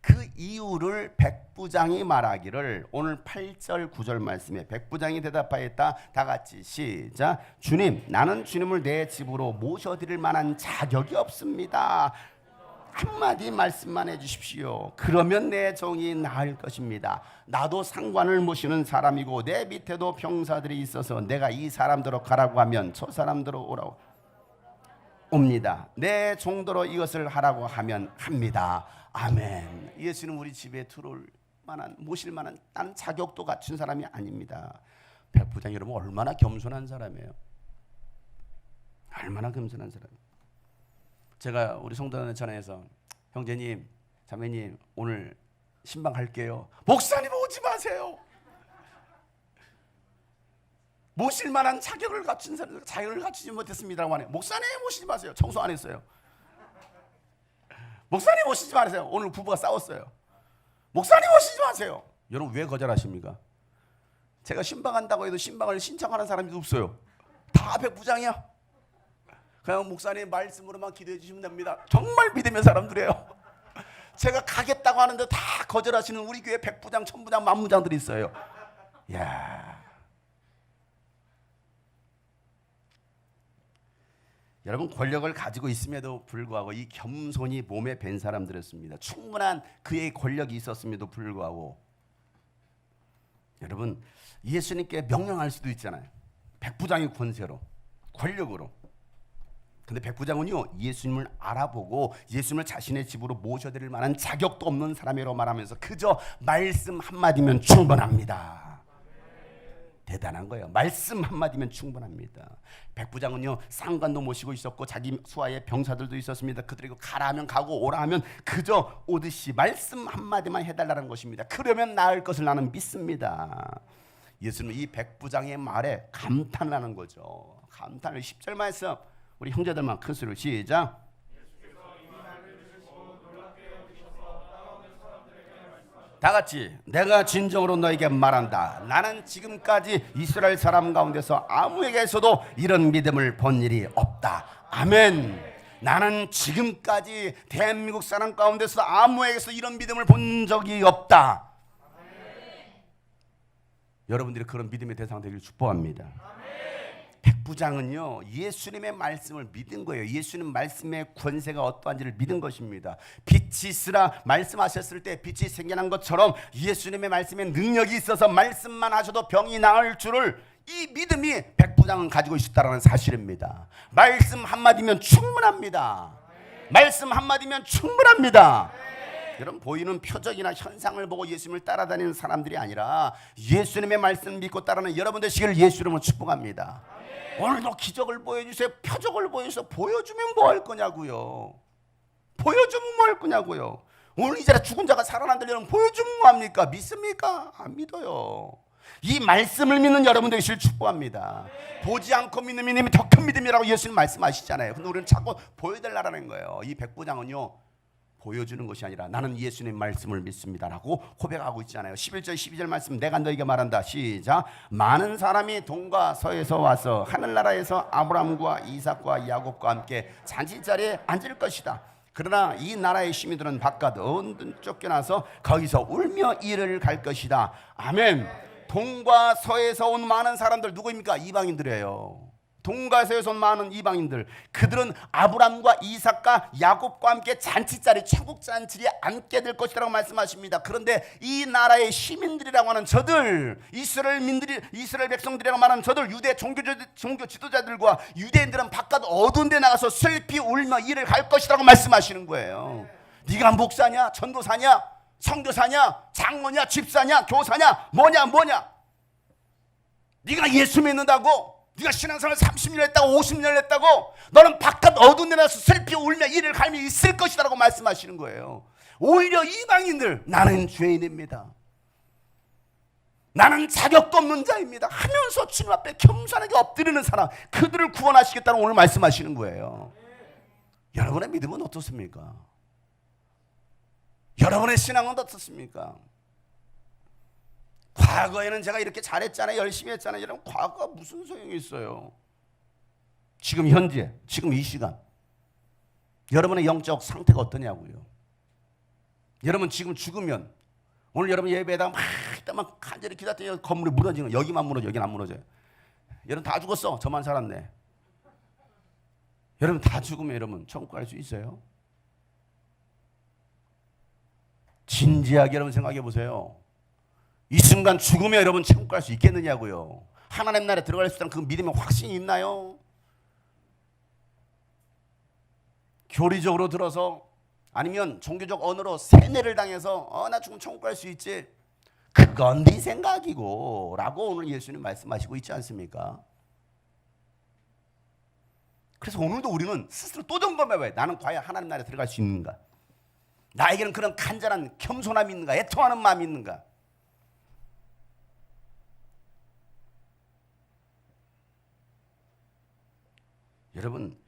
그 이유를 백부장이 말하기를 오늘 8절 9절 말씀에 백부장이 대답하였다. 다 같이 시작. 주님 나는 주님을 내 집으로 모셔드릴 만한 자격이 없습니다. 한마디 말씀만 해주십시오. 그러면 내 종이 나을 것입니다. 나도 상관을 모시는 사람이고 내 밑에도 병사들이 있어서 내가 이 사람들로 가라고 하면 저 사람들로 오라고 옵니다. 내 종도로 이것을 하라고 하면 합니다. 아멘. 예수는 우리 집에 들어올 만한 모실 만한 딴 자격도 갖춘 사람이 아닙니다. 백부장 여러분 얼마나 겸손한 사람이에요. 얼마나 겸손한 사람이에요. 제가 우리 성도들 전화해서 형제님 자매님 오늘 신방 갈게요. 목사님 오지 마세요. 모실 만한 자격을 갖춘 사람 자격을 갖추지 못했습니다라고 하네. 목사님 모시지 마세요. 청소 안 했어요. 목사님 모시지 마세요. 오늘 부부가 싸웠어요. 목사님 모시지 마세요. 여러분 왜 거절하십니까? 제가 신방한다고 해도 신방을 신청하는 사람이 없어요. 다 백부장이야. 그냥 목사님 말씀으로만 기도해 주시면 됩니다. 정말 믿음의 사람들이에요. 제가 가겠다고 하는데 다 거절하시는 우리 교회 백부장, 천부장, 만부장들이 있어요. 야. 여러분 권력을 가지고 있음에도 불구하고 이 겸손이 몸에 밴 사람들이었습니다. 충분한 그의 권력이 있었음에도 불구하고 여러분 예수님께 명령할 수도 있잖아요. 백부장의 권세로 권력으로. 근데 백부장은요 예수님을 알아보고 예수님을 자신의 집으로 모셔드릴 만한 자격도 없는 사람이라고 말하면서 그저 말씀 한마디면 충분합니다. 대단한 거예요. 말씀 한마디면 충분합니다. 백부장은요 상관도 모시고 있었고 자기 수하에 병사들도 있었습니다. 그들이 가라 하면 가고 오라 하면 그저 오듯이 말씀 한마디만 해달라는 것입니다. 그러면 나을 것을 나는 믿습니다. 예수님은 이 백부장의 말에 감탄을 하는 거죠. 감탄을 10절 말씀 우리 형제들만 큰 소리로 시작. 다 같이 내가 진정으로 너에게 말한다. 나는 지금까지 이스라엘 사람 가운데서 아무에게서도 이런 믿음을 본 일이 없다. 아멘. 나는 지금까지 대한민국 사람 가운데서 아무에게서 이런 믿음을 본 적이 없다. 여러분들이 그런 믿음의 대상 되기를 축복합니다. 백부장은요 예수님의 말씀을 믿은 거예요. 예수님 말씀의 권세가 어떠한지를 믿은 것입니다. 빛이 있으라 말씀하셨을 때 빛이 생겨난 것처럼 예수님의 말씀에 능력이 있어서 말씀만 하셔도 병이 나을 줄을 이 믿음이 백부장은 가지고 있었다는 사실입니다. 말씀 한마디면 충분합니다. 말씀 한마디면 충분합니다. 여러분 보이는 표적이나 현상을 보고 예수님을 따라다니는 사람들이 아니라 예수님의 말씀 믿고 따르는 여러분 되시기를 예수 이름으로 축복합니다. 오늘도 기적을 보여주세요. 표적을 보여주세요. 보여주면 뭐 할 거냐고요. 보여주면 뭐 할 거냐고요. 오늘 이 자리에 죽은 자가 살아난다면 보여주면 뭐 합니까? 믿습니까? 안 믿어요. 이 말씀을 믿는 여러분 되시길 축복합니다. 보지 않고 믿는 믿음이 더 큰 믿음이라고 예수님 말씀하시잖아요. 근데 우리는 자꾸 보여달라는 거예요. 이 백부장은요 보여주는 것이 아니라 나는 예수님 말씀을 믿습니다라고 고백하고 있잖아요. 11절 12절 말씀 내가 너에게 말한다. 시작. 많은 사람이 동과 서에서 와서 하늘나라에서 아브라함과 이삭과 야곱과 함께 잔치자리에 앉을 것이다. 그러나 이 나라의 시민들은 바깥 언뜻 쫓겨나서 거기서 울며 이를 갈 것이다. 아멘. 동과 서에서 온 많은 사람들 누구입니까? 이방인들이에요. 동과 서에서 온 많은 이방인들, 그들은 아브람과 이삭과 야곱과 함께 잔치자리, 천국 잔치에 앉게 될 것이라고 말씀하십니다. 그런데 이 나라의 시민들이라고 하는 저들, 이스라엘 백성들이라고 말하는 저들, 유대 종교 지도자들과 유대인들은 바깥 어두운 데 나가서 슬피 울며 이를 갈 것이라고 말씀하시는 거예요. 네가 목사냐, 전도사냐, 선교사냐, 장로냐, 집사냐, 교사냐, 뭐냐 네가 예수 믿는다고, 네가 신앙생활 30년 했다고 50년 했다고 너는 바깥 어두운 데 나서 슬피 울며 이를 갈며 있을 것이라고 말씀하시는 거예요. 오히려 이방인들, 나는 죄인입니다, 나는 자격도 없는 자입니다 하면서 주님 앞에 겸손하게 엎드리는 사람, 그들을 구원하시겠다는 오늘 말씀하시는 거예요. 여러분의 믿음은 어떻습니까? 여러분의 신앙은 어떻습니까? 과거에는 제가 이렇게 잘했잖아요, 열심히 했잖아요. 여러분, 과거가 무슨 소용이 있어요? 지금 현재, 지금 이 시간 여러분의 영적 상태가 어떠냐고요. 여러분 지금 죽으면, 오늘 여러분 예배에다가 막 간절히 기다렸더니 건물이 무너지는 거, 여기만 무너져, 여기는 안 무너져요. 여러분 다 죽었어, 저만 살았네. 여러분 다 죽으면 여러분 천국 갈 수 있어요? 진지하게 여러분 생각해 보세요. 이 순간 죽으면 여러분 천국 갈 수 있겠느냐고요. 하나님 나라에 들어갈 수 있다는 그 믿음의 확신이 있나요? 교리적으로 들어서, 아니면 종교적 언어로 세뇌를 당해서 나 죽으면 천국 갈 수 있지, 그건 네 생각이고 라고 오늘 예수님 말씀하시고 있지 않습니까? 그래서 오늘도 우리는 스스로 또 점검해봐요. 나는 과연 하나님 나라에 들어갈 수 있는가? 나에게는 그런 간절한 겸손함이 있는가? 애통하는 마음이 있는가? 여러분,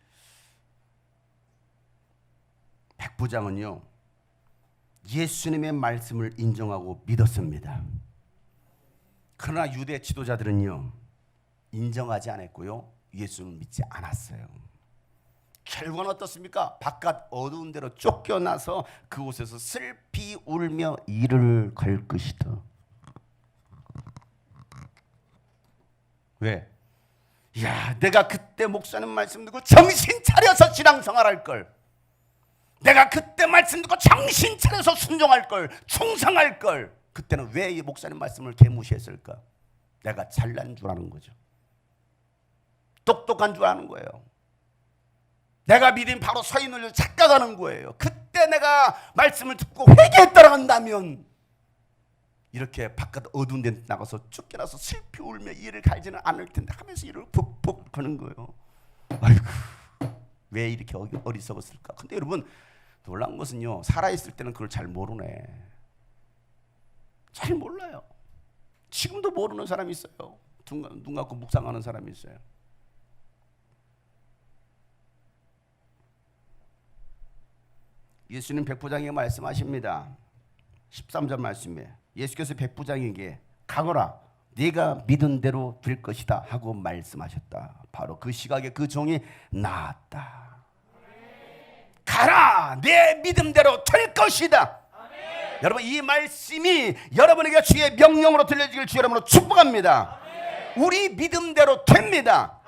백부장은요 예수님의 말씀을 인정하고 믿었습니다. 그러나 유대 지도자들은요 인정하지 않았고요, 예수를 믿지 않았어요. 결과는 어떻습니까? 바깥 어두운 데로 쫓겨나서 그곳에서 슬피 울며 이를 갈 것이다. 왜? 야, 내가 그때 목사님 말씀 듣고 정신 차려서 신앙생활할 걸, 내가 그때 말씀 듣고 정신 차려서 순종할 걸, 충성할 걸, 그때는 왜 이 목사님 말씀을 개무시했을까? 내가 잘난 줄 아는 거죠. 똑똑한 줄 아는 거예요. 내가 믿음 바로 서 있는 줄 착각하는 거예요. 그때 내가 말씀을 듣고 회개했다고 한다면 이렇게 바깥 어두운 데 나가서 쫓겨나서 슬피 울며 이를 갈지는 않을 텐데 하면서 이를 푹푹 하는 거예요. 아이고, 왜 이렇게 어리석었을까? 근데 여러분 놀라운 것은요, 살아있을 때는 그걸 잘 모르네. 잘 몰라요. 지금도 모르는 사람이 있어요. 눈 감고 묵상하는 사람이 있어요. 예수님 백부장에게 말씀하십니다. 13절 말씀에 예수께서 백부장에게 가거라, 네가 믿은 대로 될 것이다 하고 말씀하셨다. 바로 그 시각에 그 종이 나았다. 가라, 내 믿음대로 될 것이다. 여러분, 이 말씀이 여러분에게 주의 명령으로 들려지길 주 여러분으로 축복합니다. 우리 믿음대로 됩니다.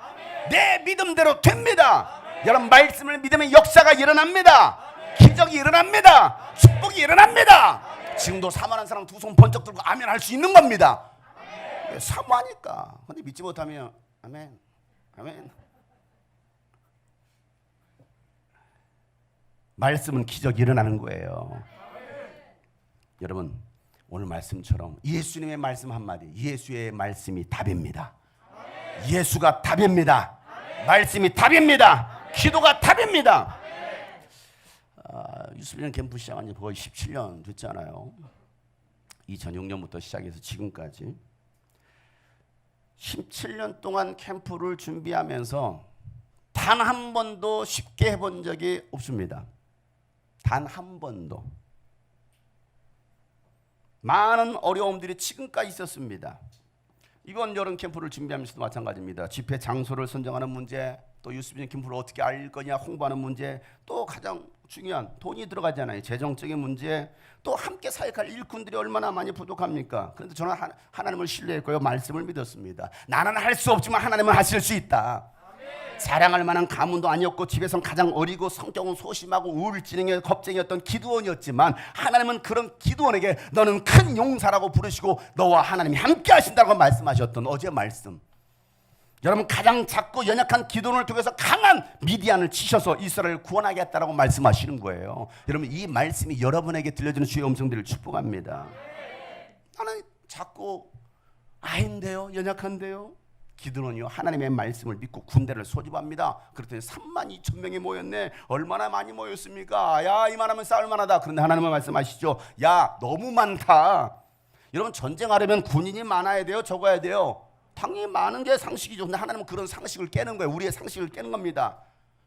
내 믿음대로 됩니다. 여러분, 말씀을 믿으면 역사가 일어납니다. 기적이 일어납니다. 축복이 일어납니다. 지금도 사모하는 사람 두 손 번쩍 들고 아멘 할 수 있는 겁니다. 사모하니까. 근데 믿지 못하면 아멘, 아멘. 말씀은 기적이 일어나는 거예요. 여러분, 오늘 말씀처럼 예수님의 말씀 한마디, 예수의 말씀이 답입니다. 예수가 답입니다. 말씀이 답입니다. 기도가 답입니다. 유스비전 캠프 시작한 지 거의 17년 됐잖아요. 2006년부터 시작해서 지금까지 17년 동안 캠프를 준비하면서 단 한 번도 쉽게 해본 적이 없습니다. 단 한 번도. 많은 어려움들이 지금까지 있었습니다. 이번 여름 캠프를 준비하면서도 마찬가지입니다. 집회 장소를 선정하는 문제, 또 유스비전 캠프를 어떻게 알 거냐 홍보하는 문제, 또 가장 중요한 돈이 들어가잖아요. 재정적인 문제, 또 함께 사역할 일꾼들이 얼마나 많이 부족합니까? 그런데 저는 하나님을 신뢰했고요. 말씀을 믿었습니다. 나는 할 수 없지만 하나님은 하실 수 있다. 자랑할 만한 가문도 아니었고 집에선 가장 어리고 성격은 소심하고 우울증에 겁쟁이였던 기드온이었지만 하나님은 그런 기드온에게 너는 큰 용사라고 부르시고 너와 하나님이 함께 하신다고 말씀하셨던 어제 말씀. 여러분 가장 작고 연약한 기드온을 통해서 강한 미디안을 치셔서 이스라엘을 구원하겠다라고 말씀하시는 거예요. 여러분 이 말씀이 여러분에게 들려주는 주의 음성들을 축복합니다. 나는 작고 아인데요, 연약한데요. 기드온이요 하나님의 말씀을 믿고 군대를 소집합니다. 그랬더니 32,000명이 모였네. 얼마나 많이 모였습니까? 야 이만하면 싸울 만하다. 그런데 하나님은 말씀하시죠. 야 너무 많다. 여러분 전쟁하려면 군인이 많아야 돼요, 적어야 돼요? 당연히 많은 게 상식이죠. 근데 하나님은 그런 상식을 깨는 거예요. 우리의 상식을 깨는 겁니다.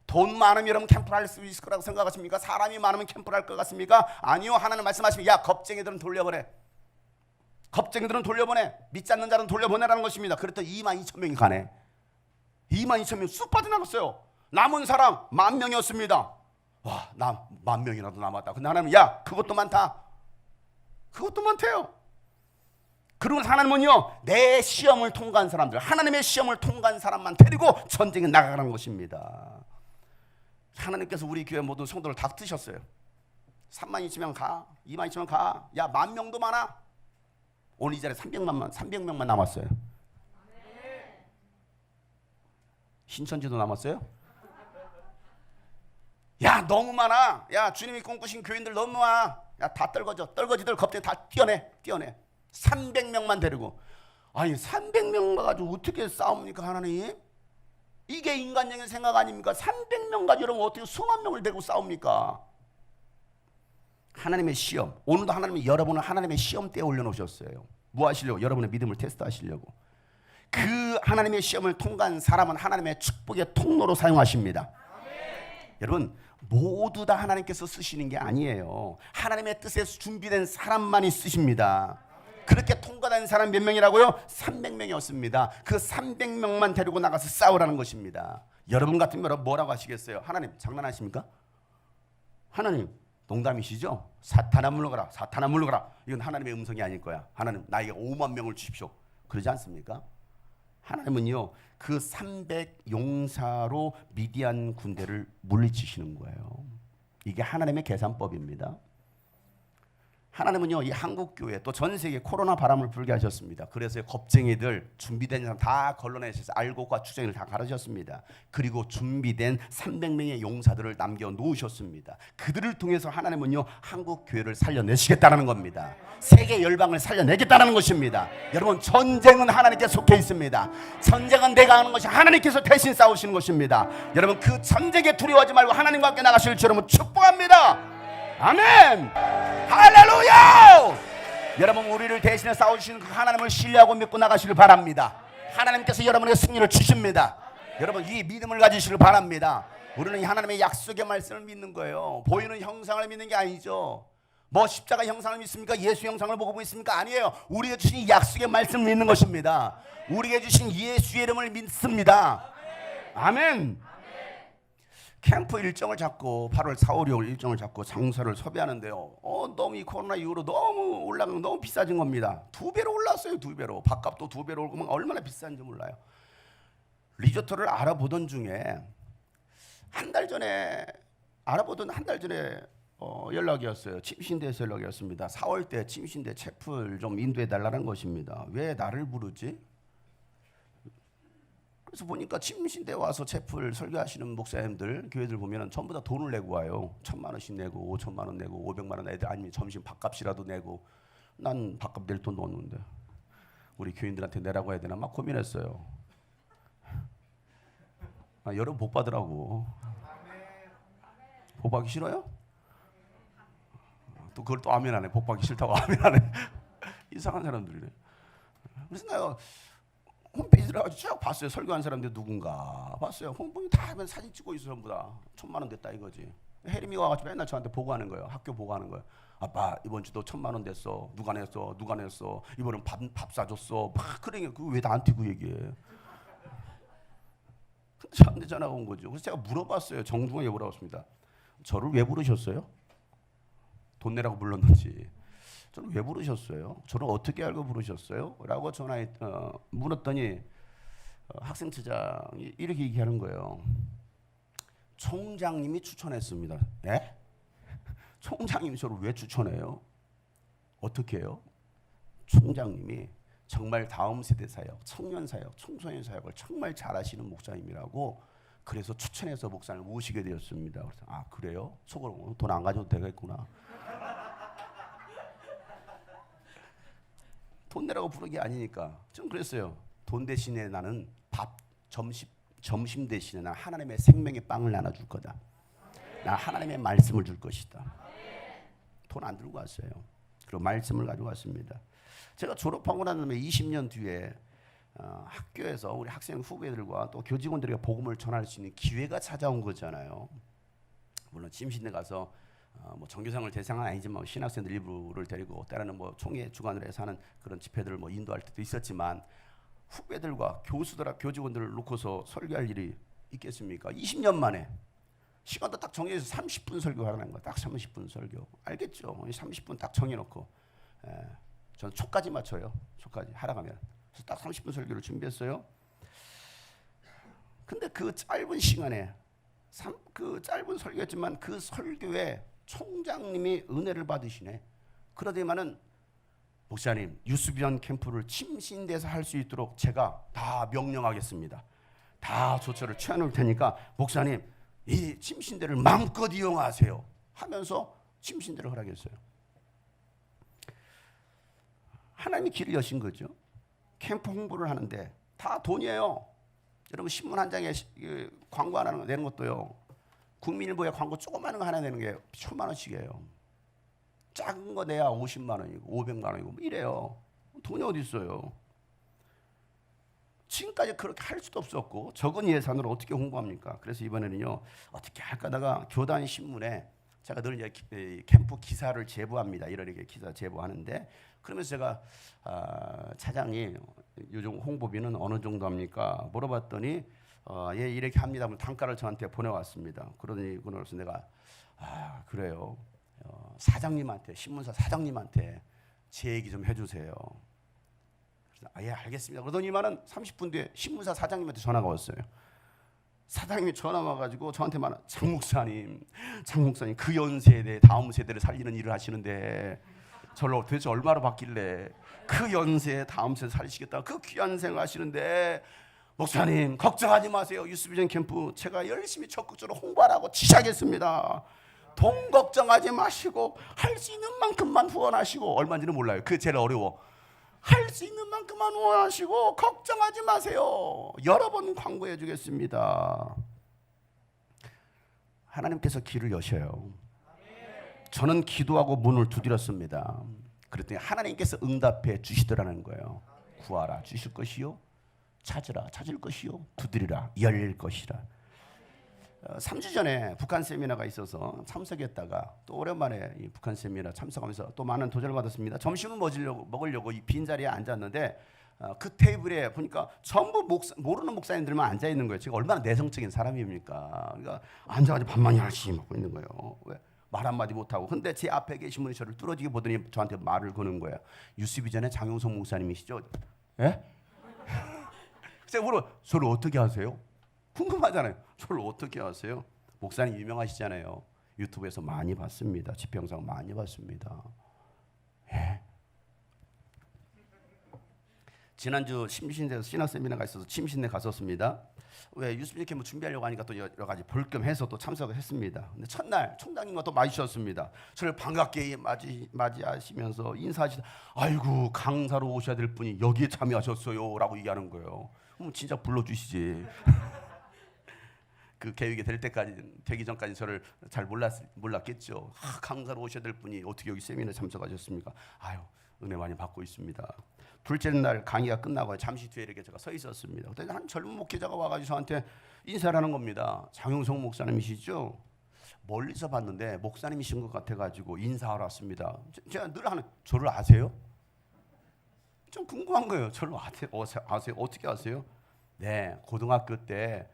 돈 많으면 여러분 캠프를 할 수 있을 거라고 생각하십니까? 사람이 많으면 캠프를 할 것 같습니까? 아니요. 하나님 말씀하시면 야 겁쟁이들은 돌려보내. 겁쟁이들은 돌려보내. 믿지 않는 자는 돌려보내라는 것입니다. 그랬더니 22,000명이 가네. 22,000명 쑥 빠져나갔어요. 남은 사람 10,000명이었습니다. 와, 나 10,000명이라도 남았다. 근데 하나님은 야 그것도 많다. 그것도 많대요. 그리고 하나님은요 내 시험을 통과한 사람들, 하나님의 시험을 통과한 사람만 데리고 전쟁에 나가라는 것입니다. 하나님께서 우리 교회 모든 성도를 다 뜨셨어요. 32,000명 가, 22,000명 가. 야 10,000명도 많아. 오늘 이 자리에 300명만 남았어요. 신천지도 남았어요? 야 너무 많아. 야 주님이 꿈꾸신 교인들 너무 많아. 야 다 떨궈져. 떨궈지들 겁쟁이 다 뛰어내. 300명만 데리고. 아니 300명 가지고 어떻게 싸웁니까 하나님? 이게 인간적인 생각 아닙니까? 300명 가지고 여러분 어떻게 수만 명을 데리고 싸웁니까? 하나님의 시험. 오늘도 하나님이 여러분을 하나님의 시험대에 올려놓으셨어요. 뭐 하시려고? 여러분의 믿음을 테스트하시려고. 그 하나님의 시험을 통과한 사람은 하나님의 축복의 통로로 사용하십니다. 여러분 모두 다 하나님께서 쓰시는 게 아니에요. 하나님의 뜻에서 준비된 사람만이 쓰십니다. 그렇게 통과된 사람 몇 명이라고요? 300명이었습니다. 그 300명만 데리고 나가서 싸우라는 것입니다. 여러분 같으면 여러분 뭐라고 하시겠어요? 하나님 장난하십니까? 하나님 농담이시죠? 사탄아 물러가라. 사탄아 물러가라. 이건 하나님의 음성이 아닐 거야. 하나님 나에게 5만 명을 주십시오. 그러지 않습니까? 하나님은요 그 300 용사로 미디안 군대를 물리치시는 거예요. 이게 하나님의 계산법입니다. 하나님은요 이 한국교회 또 전 세계 코로나 바람을 불게 하셨습니다. 그래서 겁쟁이들 준비된 사람 다 걸러내셔서 알곡과 추정을 다 가르셨습니다. 그리고 준비된 300명의 용사들을 남겨놓으셨습니다. 그들을 통해서 하나님은요 한국교회를 살려내시겠다는 겁니다. 세계 열방을 살려내겠다는 것입니다. 여러분 전쟁은 하나님께 속해 있습니다. 전쟁은 내가 하는 것이 하나님께서 대신 싸우시는 것입니다. 여러분 그 전쟁에 두려워하지 말고 하나님과 함께 나가실 줄 여러분 축복합니다. 아멘. 할렐루야. 여러분 우리를 대신해 싸우시는 그 하나님을 신뢰하고 믿고 나가시길 바랍니다. 하나님께서 여러분에게 승리를 주십니다. 여러분 이 믿음을 가지시길 바랍니다. 우리는 하나님의 약속의 말씀을 믿는 거예요. 보이는 형상을 믿는 게 아니죠. 뭐 십자가 형상을 믿습니까? 예수 형상을 보고 있습니까? 아니에요. 우리에게 주신 약속의 말씀을 믿는 것입니다. 우리에게 주신 예수의 이름을 믿습니다. 아멘. 캠프 일정을 잡고 8월 4, 5, 6월 일정을 잡고 장소를 섭외하는데요. 너무 이 코로나 이후로 너무 올라가면 너무 비싸진 겁니다. 2배로 올랐어요. 2배로. 밥값도 2배로 오르고 얼마나 비싼지 몰라요. 리조트를 알아보던 중에 한 달 전에 연락이 왔어요. 침신대에서 연락이 왔습니다. 4월 때 침신대 채플 좀 인도해 달라는 것입니다. 왜 나를 부르지? 그래서 보니까 침신대 와서 채플 설교하시는 목사님들 교회들 보면은 전부 다 돈을 내고 와요. 1,000만 원씩 내고 5천만 원 내고 500만 원 애들 아니면 점심 밥값이라도 내고. 난 밥값 낼 돈도 없는데 우리 교인들한테 내라고 해야 되나 막 고민했어요. 여러분 복 받으라고. 복 받기 싫어요? 또 그걸 또 아멘 안 해. 복 받기 싫다고 아멘 안 해. 이상한 사람들이래. 그래서 내가 홈페이지 들어가서 쭉 봤어요. 설교한 사람들 누군가 봤어요. 홈페이지 다 사진 찍고 있어 전부 다. 1,000만 원 됐다 이거지. 혜림이가 와가지고 맨날 저한테 보고하는 거예요. 학교 보고하는 거예요. 아빠 이번 주도 1,000만 원 됐어. 누가 냈어? 누가 냈어? 이번엔 밥 사줬어. 막 그러니까 그왜 나한테 그 얘기해? 근데 저한테 전화가 온 거죠. 그래서 제가 물어봤어요. 정중하게 물어봤습니다. 저를 왜 부르셨어요? 돈 내라고 불렀는지. 저를 왜 부르셨어요? 저를 어떻게 알고 부르셨어요? 라고 물었더니 학생처장이 이렇게 얘기하는 거예요. 총장님이 추천했습니다. 예? 총장님이 저를 왜 추천해요? 어떻게 해요? 총장님이 정말 다음 세대 사역, 청년 사역, 청소년 사역을 정말 잘하시는 목사님이라고 그래서 추천해서 목사님을 모시게 되었습니다. 그래서 아 그래요? 속으로 돈 안 가져도 되겠구나. 돈 내라고 부르는 게 아니니까 좀 그랬어요. 돈 대신에 나는 점심 대신에 난 하나님의 생명의 빵을 나눠줄 거다. 난 하나님의 말씀을 줄 것이다. 돈 안 들고 왔어요. 그리고 말씀을 가지고 왔습니다. 제가 졸업하고 난 다음에 20년 뒤에 학교에서 우리 학생 후배들과 또 교직원들에게 복음을 전할 수 있는 기회가 찾아온 거잖아요. 물론 침신대 가서 뭐 전교생을 대상은 아니지만 신학생들 일부를 데리고 때로는 뭐 총회 주관을 해서 하는 그런 집회들을 뭐 인도할 때도 있었지만 후배들과 교수들과 교직원들을 놓고서 설교할 일이 있겠습니까? 20년 만에 시간도 딱 정해서 30분 설교하라는 거야. 딱 30분 설교. 알겠죠? 30분 딱 정해놓고 저는 초까지 맞춰요. 초까지 하라가면. 그래서 딱 30분 설교를 준비했어요. 근데 그 짧은 시간에 그 짧은 설교였지만 그 설교에 총장님이 은혜를 받으시네. 그러더니만은 목사님 유스비전 캠프를 침신돼서 할 수 있도록 제가 다 명령하겠습니다. 다 조처를 취해놓을 테니까 목사님 이 침신대를 마음껏 이용하세요 하면서 침신대를 허락했어요. 하나님이 길을 여신 거죠. 캠프 홍보를 하는데 다 돈이에요. 여러분 신문 한 장에 광고 하나 내는 것도요. 국민일보에 광고 조그마한 거 하나 내는 게 1,000만 원씩이에요. 작은 거 내야 50만 원이고 500만 원이고 뭐 이래요. 돈이 어디 있어요. 지금까지 그렇게 할 수도 없었고 적은 예산으로 어떻게 홍보합니까? 그래서 이번에는요. 어떻게 할까다가 교단 신문에 제가 늘 이제 캠프 기사를 제보합니다. 이렇게 기사 제보하는데 그러면서 제가 차장님 요즘 홍보비는 어느 정도 합니까? 물어봤더니 예 이렇게 합니다. 단가를 저한테 보내왔습니다. 그러더니 그래서 내가 그래요. 사장님한테 신문사 사장님한테 제 얘기 좀 해주세요. 예 알겠습니다. 그러더니만은 30분 뒤에 신문사 사장님한테 전화가 왔어요. 사장님이 전화 와가지고 저한테 말한 장 목사님 그 연세대 다음 세대를 살리는 일을 하시는데 저를 도대체 얼마로 받길래 그 연세에 다음 세대 살리시겠다 그 귀한 생을 하시는데 목사님 걱정하지 마세요. 유스비전 캠프 제가 열심히 적극적으로 홍보하라고 시작했습니다. 돈 걱정하지 마시고 할 수 있는 만큼만 후원하시고 얼마인지는 몰라요. 그게 제일 어려워. 할 수 있는 만큼만 후원하시고 걱정하지 마세요. 여러 번 광고해 주겠습니다. 하나님께서 길을 여셔요. 저는 기도하고 문을 두드렸습니다. 그랬더니 하나님께서 응답해 주시더라는 거예요. 구하라 주실 것이요 찾으라 찾을 것이요 두드리라 열릴 것이라. 3주 전에 북한 세미나가 있어서 참석했다가 또 오랜만에 이 북한 세미나 참석하면서 또 많은 도전을 받았습니다. 점심을 먹으려고 이 빈자리에 앉았는데 그 테이블에 보니까 전부 모르는 목사님들만 앉아 있는 거예요. 제가 얼마나 내성적인 사람입니까? 그러니까 앉아가지고 밥만 열심히 먹고 있는 거예요. 왜? 말 한마디 못하고. 근데 제 앞에 계신 분이 저를 뚫어지게 보더니 저한테 말을 거는 거예요. 유스비전의 장용석 목사님이시죠? 예? 제가 물어 저를 어떻게 하세요? 궁금하잖아요. 저를 어떻게 아세요? 목사님 유명하시잖아요. 유튜브에서 많이 봤습니다. 집회 영상 많이 봤습니다. 예? 지난주 침신대에서 신학세미나가 있어서 침신대 갔었습니다. 왜 유스비전 캠프 준비하려고 하니까 또 여러 가지 볼 겸 해서 또 참석을 했습니다. 근데 첫날 총장님과 또 맞으셨습니다. 저를 반갑게 맞이하시면서 인사하시다. 아이고 강사로 오셔야 될 분이 여기에 참여하셨어요 라고 얘기하는 거예요. 그럼 진짜 불러주시지. 그 계획이 되기 전까지 저를 잘 몰랐겠죠. 강사로 오셔야 될 분이 어떻게 여기 세미나에 참석하셨습니까? 아유 은혜 많이 받고 있습니다. 둘째 날 강의가 끝나고 잠시 뒤에 이렇게 제가 서 있었습니다. 그때 한 젊은 목회자가 와가지고 저한테 인사를 하는 겁니다. 장용석 목사님이시죠? 멀리서 봤는데 목사님이신 것 같아가지고 인사하러 왔습니다. 제가 늘 하는, 저를 아세요? 좀 궁금한 거예요. 저를 아세요? 어떻게 아세요? 네, 고등학교 때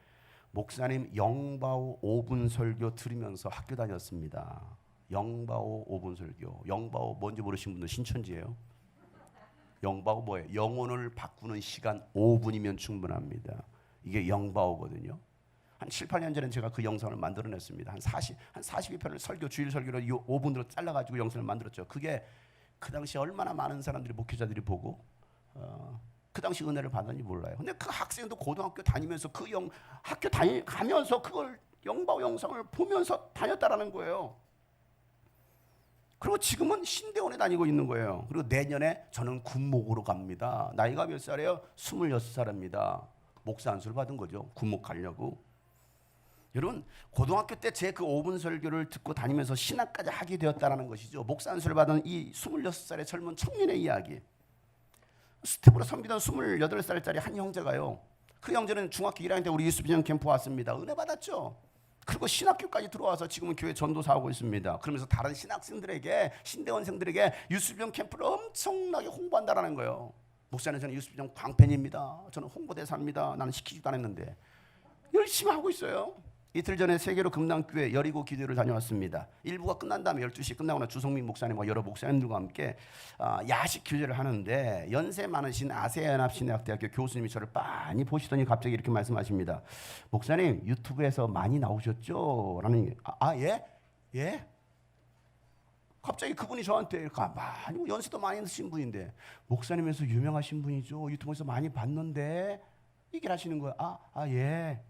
목사님 영바오 5분 설교 들으면서 학교 다녔습니다. 영바오 5분 설교. 영바오 뭔지 모르시는 분들 신천지예요. 영바오 뭐예요? 영혼을 바꾸는 시간 5분이면 충분합니다. 이게 영바오거든요. 한 7, 8년 전에 제가 그 영상을 만들어냈습니다. 한 42편을 설교, 주일 설교로 5분으로 잘라가지고 영상을 만들었죠. 그게 그 당시 얼마나 많은 사람들이, 목회자들이 보고 그 당시 은혜를 받았는지 몰라요. 근데 그 학생도 고등학교 다니면서 학교 가면서 그걸 영바오 영상을 보면서 다녔다라는 거예요. 그리고 지금은 신대원에 다니고 있는 거예요. 그리고 내년에 저는 군목으로 갑니다. 나이가 몇 살이에요? 26살입니다. 목사 안수를 받은 거죠. 군목 가려고. 여러분, 고등학교 때 제 그 5분 설교를 듣고 다니면서 신학까지 하게 되었다는 것이죠. 목사 안수를 받은 이 26살의 젊은 청년의 이야기. 스텝으로 섬기던 28살짜리 한 형제가요. 그 형제는 중학교 1학년 때 우리 유스비전 캠프 왔습니다. 은혜 받았죠. 그리고 신학교까지 들어와서 지금은 교회 전도사하고 있습니다. 그러면서 다른 신학생들에게, 신대원생들에게 유스비전 캠프를 엄청나게 홍보한다라는 거예요. 목사님, 저는 유스비전 광팬입니다. 저는 홍보대사입니다. 나는 시키지도 않았는데 열심히 하고 있어요. 이틀 전에 세계로 금남교회 여리고 기도를 다녀왔습니다. 일부가 끝난 다음에 12시 끝나고 나 주성민 목사님과 여러 목사님들과 함께 야식 교제를 하는데 연세 많으신 아세아연합신학대학교 교수님이 저를 많이 보시더니 갑자기 이렇게 말씀하십니다. 목사님, 유튜브에서 많이 나오셨죠? 라는 예? 예? 갑자기 그분이 저한테 많이, 연세도 많이 드신 분인데 목사님에서 유명하신 분이죠. 유튜브에서 많이 봤는데 얘기를 하시는 거예요. 예.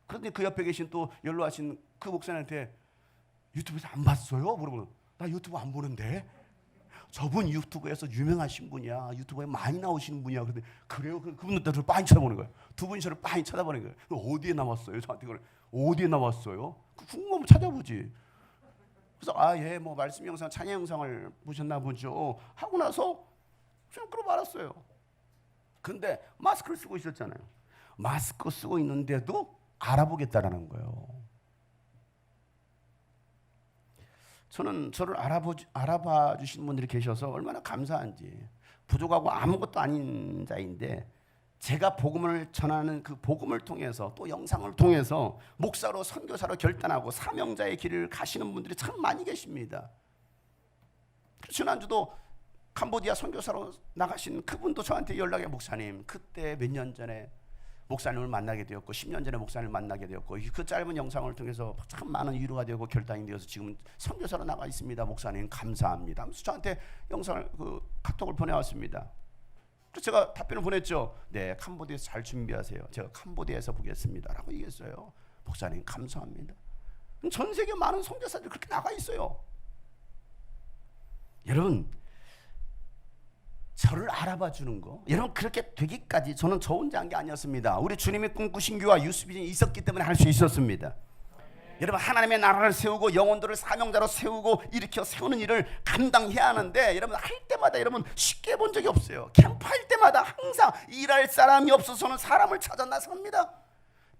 그런데 그 옆에 계신 또 연로하신 그 목사님한테 유튜브에서 안 봤어요? 물어보면 나 유튜브 안 보는데. 저분 유튜브에서 유명하신 분이야. 유튜브에 많이 나오시는 분이야. 그런데 그래요? 그분들 저를 빤히 쳐다보는 거예요. 두 분이 저를 빤히 쳐다보는 거예요. 어디에 나왔어요? 저한테 그래. 어디에 나왔어요? 궁금하면 찾아보지. 그래서 예, 뭐 말씀 영상, 찬양 영상을 보셨나 보죠. 하고 나서 그냥 그러고 말았어요. 근데 마스크를 쓰고 있었잖아요. 마스크 쓰고 있는데도 알아보겠다라는 거예요. 저는 저를 알아봐 주시는 분들이 계셔서 얼마나 감사한지. 부족하고 아무것도 아닌 자인데 제가 복음을 전하는 그 복음을 통해서 또 영상을 통해서 목사로 선교사로 결단하고 사명자의 길을 가시는 분들이 참 많이 계십니다. 지난주도 캄보디아 선교사로 나가신 그분도 저한테 연락해, 목사님 그때 몇 년 전에 목사님을 만나게 되었고 10년 전에 목사님을 만나게 되었고 그 짧은 영상을 통해서 참 많은 위로가 되고 결단이 되어서 지금 선교사로 나가 있습니다. 목사님 감사합니다 하면서 저한테 영상을 카톡을 보내왔습니다. 그래서 제가 답변을 보냈죠. 네, 캄보디아에서 잘 준비하세요. 제가 캄보디아에서 보겠습니다 라고 얘기했어요. 목사님 감사합니다. 전 세계 많은 선교사들이 그렇게 나가 있어요. 여러분, 저를 알아봐 주는 거, 여러분 그렇게 되기까지 저는 저 혼자 한 게 아니었습니다. 우리 주님이 꿈꾸신 교회와 유스비전이 있었기 때문에 할 수 있었습니다. 여러분, 하나님의 나라를 세우고 영혼들을 사명자로 세우고 일으켜 세우는 일을 감당해야 하는데 여러분 할 때마다 여러분 쉽게 해본 적이 없어요. 캠프할 때마다 항상 일할 사람이 없어서는 사람을 찾아 나섭니다.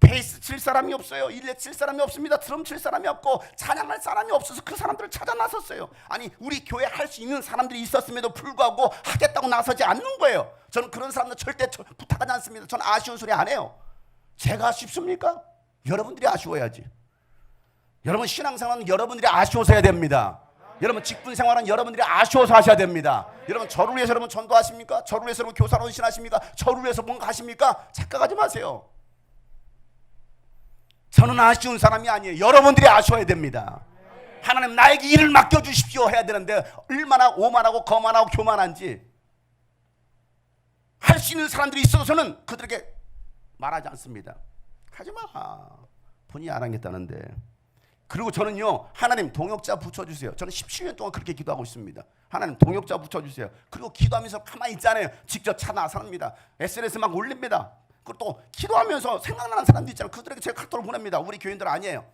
베이스 칠 사람이 없어요. 일레 칠 사람이 없습니다. 드럼 칠 사람이 없고 찬양할 사람이 없어서 그 사람들을 찾아 나섰어요. 아니, 우리 교회 할 수 있는 사람들이 있었음에도 불구하고 하겠다고 나서지 않는 거예요. 저는 그런 사람들 절대 부탁하지 않습니다. 저는 아쉬운 소리 안 해요. 제가 아쉽습니까? 여러분들이 아쉬워야지. 여러분 신앙생활은 여러분들이 아쉬워서 해야 됩니다. 여러분 직분생활은 여러분들이 아쉬워서 하셔야 됩니다. 여러분 저를 위해서 여러분 전도하십니까? 저를 위해서 여러분 교사로 헌신하십니까? 저를 위해서 뭔가 하십니까? 착각하지 마세요. 저는 아쉬운 사람이 아니에요. 여러분들이 아쉬워야 됩니다. 하나님 나에게 일을 맡겨주십시오 해야 되는데 얼마나 오만하고 거만하고 교만한지. 할 수 있는 사람들이 있어서는 그들에게 말하지 않습니다. 하지마, 본인이 안 하겠다는데. 그리고 저는요, 하나님 동역자 붙여주세요. 저는 17년 동안 그렇게 기도하고 있습니다. 하나님 동역자 붙여주세요. 그리고 기도하면서 가만히 있잖아요. 직접 차 나섭니다. SNS 막 올립니다. 그리고 또 기도하면서 생각나는 사람들 있잖아요. 그들에게 제가 카톡을 보냅니다. 우리 교인들 아니에요.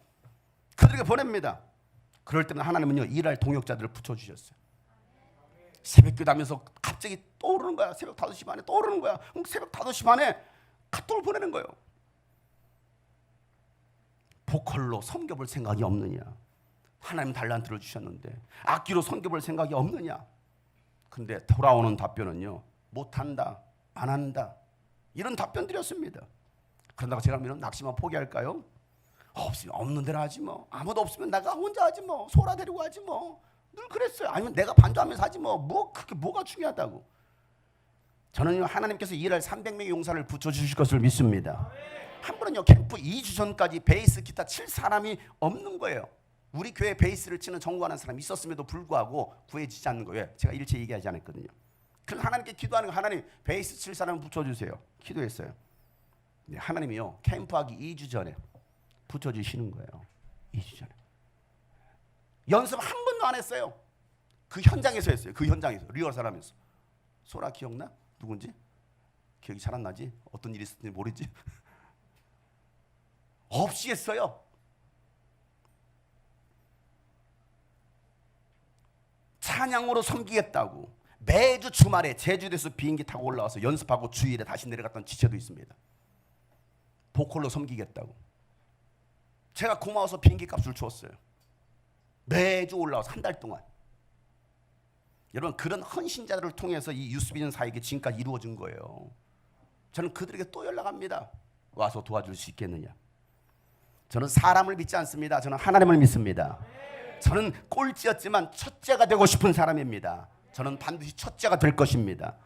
그들에게 보냅니다. 그럴 때는 하나님은요, 일할 동역자들을 붙여주셨어요. 새벽 기도하면서 갑자기 떠오르는 거야. 새벽 5시 반에 떠오르는 거야. 새벽 5시 반에 카톡을 보내는 거예요. 보컬로 섬겨볼 생각이 없느냐? 하나님 달란트를 주셨는데 악기로 섬겨볼 생각이 없느냐? 근데 돌아오는 답변은요, 못한다, 안 한다, 이런 답변들이었습니다. 그런다고 제가 이런 낙심만 포기할까요? 없으면 없는 대로 하지 뭐. 아무도 없으면 내가 혼자 하지 뭐. 소라 데리고 하지 뭐. 늘 그랬어요. 아니면 내가 반주하면서 하지 뭐. 그게 뭐가 중요하다고. 저는 하나님께서 일할 300명의 용사를 붙여주실 것을 믿습니다. 한 번은요, 캠프 2주 전까지 베이스 기타 칠 사람이 없는 거예요. 우리 교회 베이스를 치는 전공하는 사람이 있었음에도 불구하고 구해지지 않는 거예요. 제가 일체 얘기하지 않았거든요. 그래서 하나님께 기도하는 거, 하나님 베이스 칠 사람을 붙여주세요. 기도했어요. 하나님이요, 캠프하기 2주 전에 붙여주시는 거예요. 2주 전에. 연습 한 번도 안 했어요. 그 현장에서 했어요. 그 현장에서 리허설 하면서. 소라 기억나? 누군지? 기억이 잘 안 나지? 어떤 일이 있었는지 모르지? 없이 했어요. 찬양으로 섬기겠다고 매주 주말에 제주도에서 비행기 타고 올라와서 연습하고 주일에 다시 내려갔던 지체도 있습니다. 보컬로 섬기겠다고. 제가 고마워서 비행기 값을 줬어요. 매주 올라와서 한 달 동안. 여러분, 그런 헌신자들을 통해서 이 유스비전 사역이 지금까지 이루어진 거예요. 저는 그들에게 또 연락합니다. 와서 도와줄 수 있겠느냐. 저는 사람을 믿지 않습니다. 저는 하나님을 믿습니다. 저는 꼴찌였지만 첫째가 되고 싶은 사람입니다. 저는 반드시 첫째가 될 것입니다.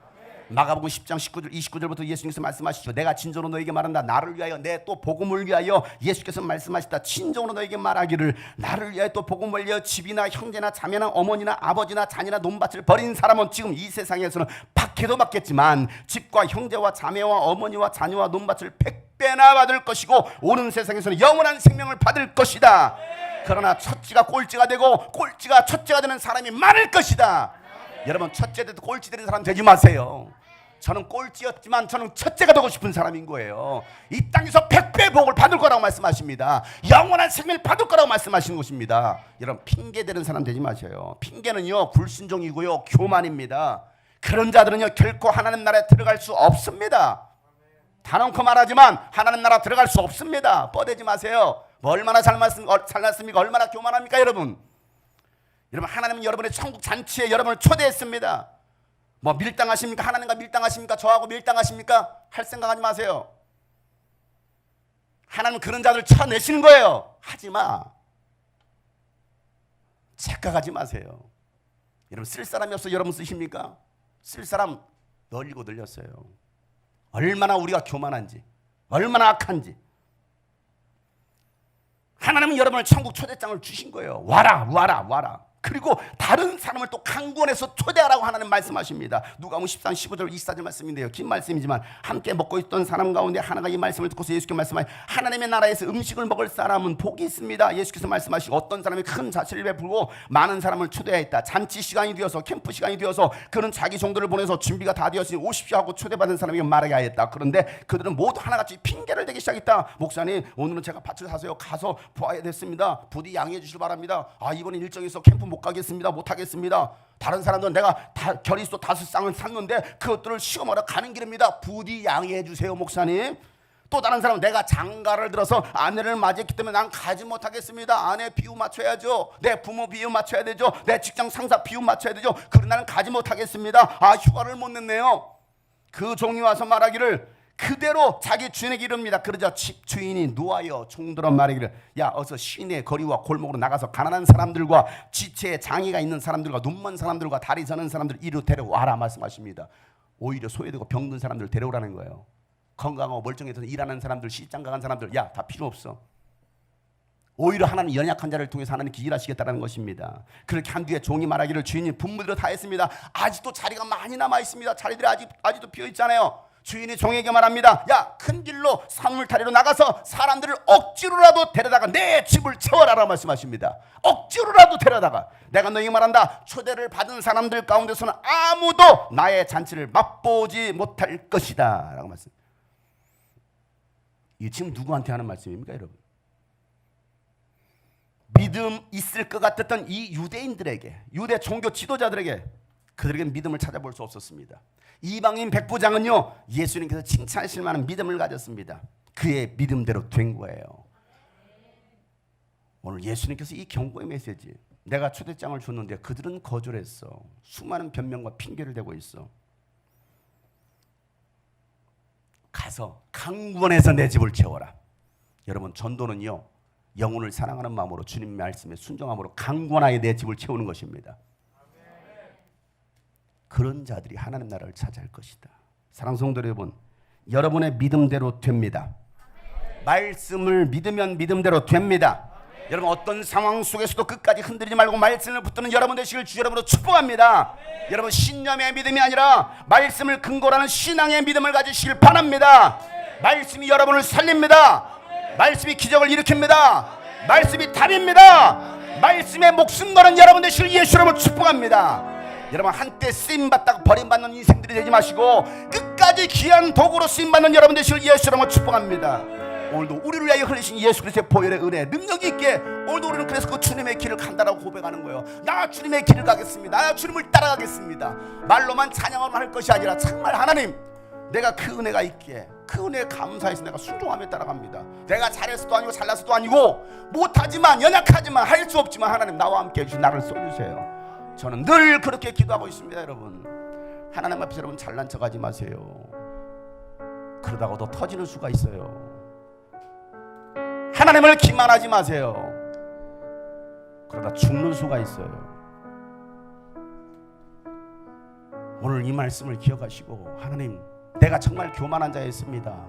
마가복음 10장 19절 29절부터 예수님께서 말씀하시죠. 내가 진정으로 너에게 말한다. 나를 위하여 내 또 복음을 위하여 예수께서 말씀하시다. 진정으로 너에게 말하기를 나를 위하여 또 복음을 위하여 집이나 형제나 자매나 어머니나 아버지나 자녀나 논밭을 버린 사람은 지금 이 세상에서는 박해도 받겠지만 집과 형제와 자매와 어머니와 자녀와 논밭을 100배나 받을 것이고 오는 세상에서는 영원한 생명을 받을 것이다. 그러나 첫째가 꼴찌가 되고 꼴찌가 첫째가 되는 사람이 많을 것이다. 여러분, 첫째 돼도 꼴찌 되는 사람 되지 마세요. 저는 꼴찌였지만 저는 첫째가 되고 싶은 사람인 거예요. 이 땅에서 100배 복을 받을 거라고 말씀하십니다. 영원한 생명을 받을 거라고 말씀하시는 것입니다. 여러분, 핑계 대는 사람 되지 마세요. 핑계는요, 불순종이고요, 교만입니다. 그런 자들은요, 결코 하나님 나라에 들어갈 수 없습니다. 단언코 말하지만 하나님 나라 들어갈 수 없습니다. 뻗대지 마세요. 뭐 얼마나 잘났습니까? 얼마나 교만합니까, 여러분? 여러분, 하나님은 여러분의 천국 잔치에 여러분을 초대했습니다. 뭐 밀당하십니까? 하나님과 밀당하십니까? 저하고 밀당하십니까? 할 생각하지 마세요. 하나님은 그런 자들을 쳐내시는 거예요. 하지마. 착각하지 마세요. 여러분, 쓸 사람이 없어 여러분 쓰십니까? 쓸 사람 널리고 늘렸어요. 얼마나 우리가 교만한지, 얼마나 악한지. 하나님은 여러분을 천국 초대장을 주신 거예요. 와라, 와라, 와라. 그리고 다른 사람을 또 강권해서 초대하라고 하나님 말씀하십니다. 누가복음 13, 15절 24절 말씀인데요. 긴 말씀이지만 함께 먹고 있던 사람 가운데 하나가 이 말씀을 듣고서 예수께서 말씀하시되 하나님의 나라에서 음식을 먹을 사람은 복이 있습니다. 예수께서 말씀하시고 어떤 사람이 큰 자치를 베풀고 많은 사람을 초대하였다. 잔치 시간이 되어서 캠프 시간이 되어서 그는 자기 종들을 보내서 준비가 다 되었으니 오십시오 하고 초대받은 사람에게 말하게 하였다. 그런데 그들은 모두 하나같이 핑계를 대기 시작했다. 목사님, 오늘은 제가 밭을 사서요 가서 보아야 됐습니다. 부디 양해해 주시기 바랍니다. 이번에 일정이 있어 캠프 못 가겠습니다. 못 하겠습니다. 다른 사람들은 내가 결의소 5쌍을 샀는데 그것들을 시험하러 가는 길입니다. 부디 양해해 주세요, 목사님. 또 다른 사람은 내가 장가를 들어서 아내를 맞이했기 때문에 난 가지 못하겠습니다. 아내 비유 맞춰야죠. 내 부모 비유 맞춰야 되죠. 내 직장 상사 비유 맞춰야 되죠. 그러나 나는 가지 못하겠습니다. 휴가를 못 냈네요. 그 종이 와서 말하기를 그대로 자기 주인에게 이릅니다. 그러자 집 주인이 누하여 종들은 말하기를 야, 어서 시내 거리와 골목으로 나가서 가난한 사람들과 지체에 장애가 있는 사람들과 눈먼 사람들과 다리 저는 사람들 이리 데려와라 말씀하십니다. 오히려 소외되고 병든 사람들 데려오라는 거예요. 건강하고 멀쩡해서 일하는 사람들, 시장 가는 사람들, 야, 다 필요 없어. 오히려 하나님 연약한 자를 통해서 하나님께 일하시겠다는 것입니다. 그렇게 한 뒤에 종이 말하기를 주인이 분무대로 다 했습니다. 아직도 자리가 많이 남아 있습니다. 자리들이 아직도 비어 있잖아요. 주인이 종에게 말합니다. 야, 큰 길로 산물타리로 나가서 사람들을 억지로라도 데려다가 내 집을 채워라라 말씀하십니다. 억지로라도 데려다가 내가 너에게 말한다. 초대를 받은 사람들 가운데서는 아무도 나의 잔치를 맛보지 못할 것이다 라고 말씀. 이 지금 누구한테 하는 말씀입니까, 여러분? 믿음 있을 것 같았던 이 유대인들에게, 유대 종교 지도자들에게, 그들에게 믿음을 찾아볼 수 없었습니다. 이방인 백부장은요, 예수님께서 칭찬하실 만한 믿음을 가졌습니다. 그의 믿음대로 된 거예요. 오늘 예수님께서 이 경고의 메시지, 내가 초대장을 줬는데 그들은 거절했어. 수많은 변명과 핑계를 대고 있어. 가서 강권해서 내 집을 채워라. 여러분, 전도는요, 영혼을 사랑하는 마음으로 주님 말씀에 순종함으로 강권하여 내 집을 채우는 것입니다. 그런 자들이 하나님 나라를 차지할 것이다. 사랑하는 성도 여러분, 여러분의 믿음대로 됩니다. 말씀을 믿으면 믿음대로 됩니다. 여러분, 어떤 상황 속에서도 끝까지 흔들리지 말고 말씀을 붙드는 여러분 되시길 주 여러분으로 축복합니다. 여러분, 신념의 믿음이 아니라 말씀을 근거로 하는 신앙의 믿음을 가지시길 바랍니다. 말씀이 여러분을 살립니다. 말씀이 기적을 일으킵니다. 말씀이 답입니다. 말씀에 목숨 거는 여러분 되시길 예수 이름으로 축복합니다. 여러분, 한때 쓰임받다가 버림받는 인생들이 되지 마시고 끝까지 귀한 도구로 쓰임받는 여러분 되시길 예수 이름으로 축복합니다. 오늘도 우리를 위하여 흘리신 예수 그리스도의 보혈의 은혜, 능력이 있게 오늘도 우리는 그래서 그 주님의 길을 간다라고 고백하는 거예요. 나 주님의 길을 가겠습니다. 나 주님을 따라가겠습니다. 말로만 찬양만 할 것이 아니라 정말 하나님, 내가 그 은혜가 있기에 그 은혜에 감사해서 내가 순종하며 따라갑니다. 내가 잘해서도 아니고 잘나서도 아니고 못하지만 연약하지만 할 수 없지만 하나님 나와 함께 해주신 나를 써주세요. 저는 늘 그렇게 기도하고 있습니다. 여러분, 하나님 앞에서 여러분 잘난 척하지 마세요. 그러다가도 터지는 수가 있어요. 하나님을 기만하지 마세요. 그러다 죽는 수가 있어요. 오늘 이 말씀을 기억하시고, 하나님, 내가 정말 교만한 자였습니다.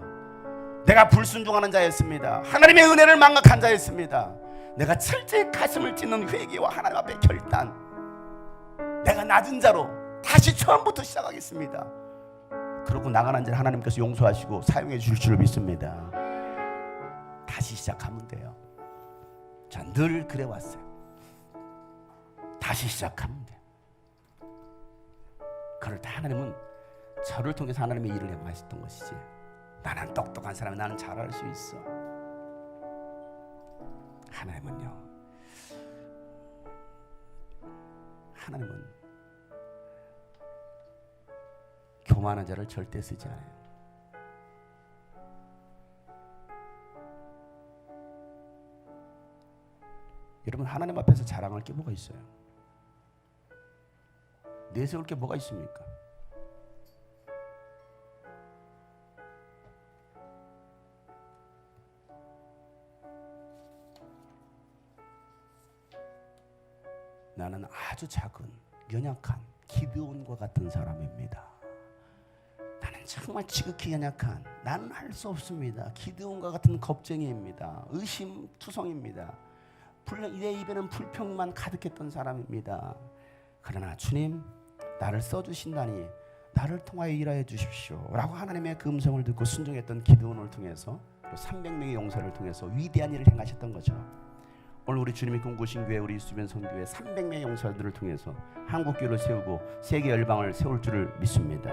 내가 불순종하는 자였습니다. 하나님의 은혜를 망각한 자였습니다. 내가 철저히 가슴을 찢는 회개와 하나님 앞에 결단, 내가 낮은 자로 다시 처음부터 시작하겠습니다. 그러고 나가는 자를 하나님께서 용서하시고 사용해 주실 줄 믿습니다. 다시 시작하면 돼요. 전 늘 그래왔어요. 다시 시작하면 돼요. 그럴 때 하나님은 저를 통해서 하나님의 일을 행하셨던 것이지, 나는 똑똑한 사람이 나는 잘할 수 있어. 하나님은 교만한 자를 절대 쓰지 않아요. 여러분, 하나님 앞에서 자랑할 게 뭐가 있어요? 내세울 게 뭐가 있습니까? 나는 아주 작은, 연약한 기드온과 같은 사람입니다. 나는 정말 지극히 연약한, 나는 할 수 없습니다. 기드온과 같은 겁쟁이입니다. 의심투성입니다. 내 입에는 불평만 가득했던 사람입니다. 그러나 주님, 나를 써주신다니 나를 통하여 일하여 주십시오 라고 하나님의 그 음성을 듣고 순종했던 기드온을 통해서, 또 300명의 용사를 통해서 위대한 일을 행하셨던 거죠. 오늘 우리 주님이 꿈꾸신 교회, 우리 수변 선교회 300명의 용사들을 통해서 한국교회를 세우고 세계 열방을 세울 줄을 믿습니다.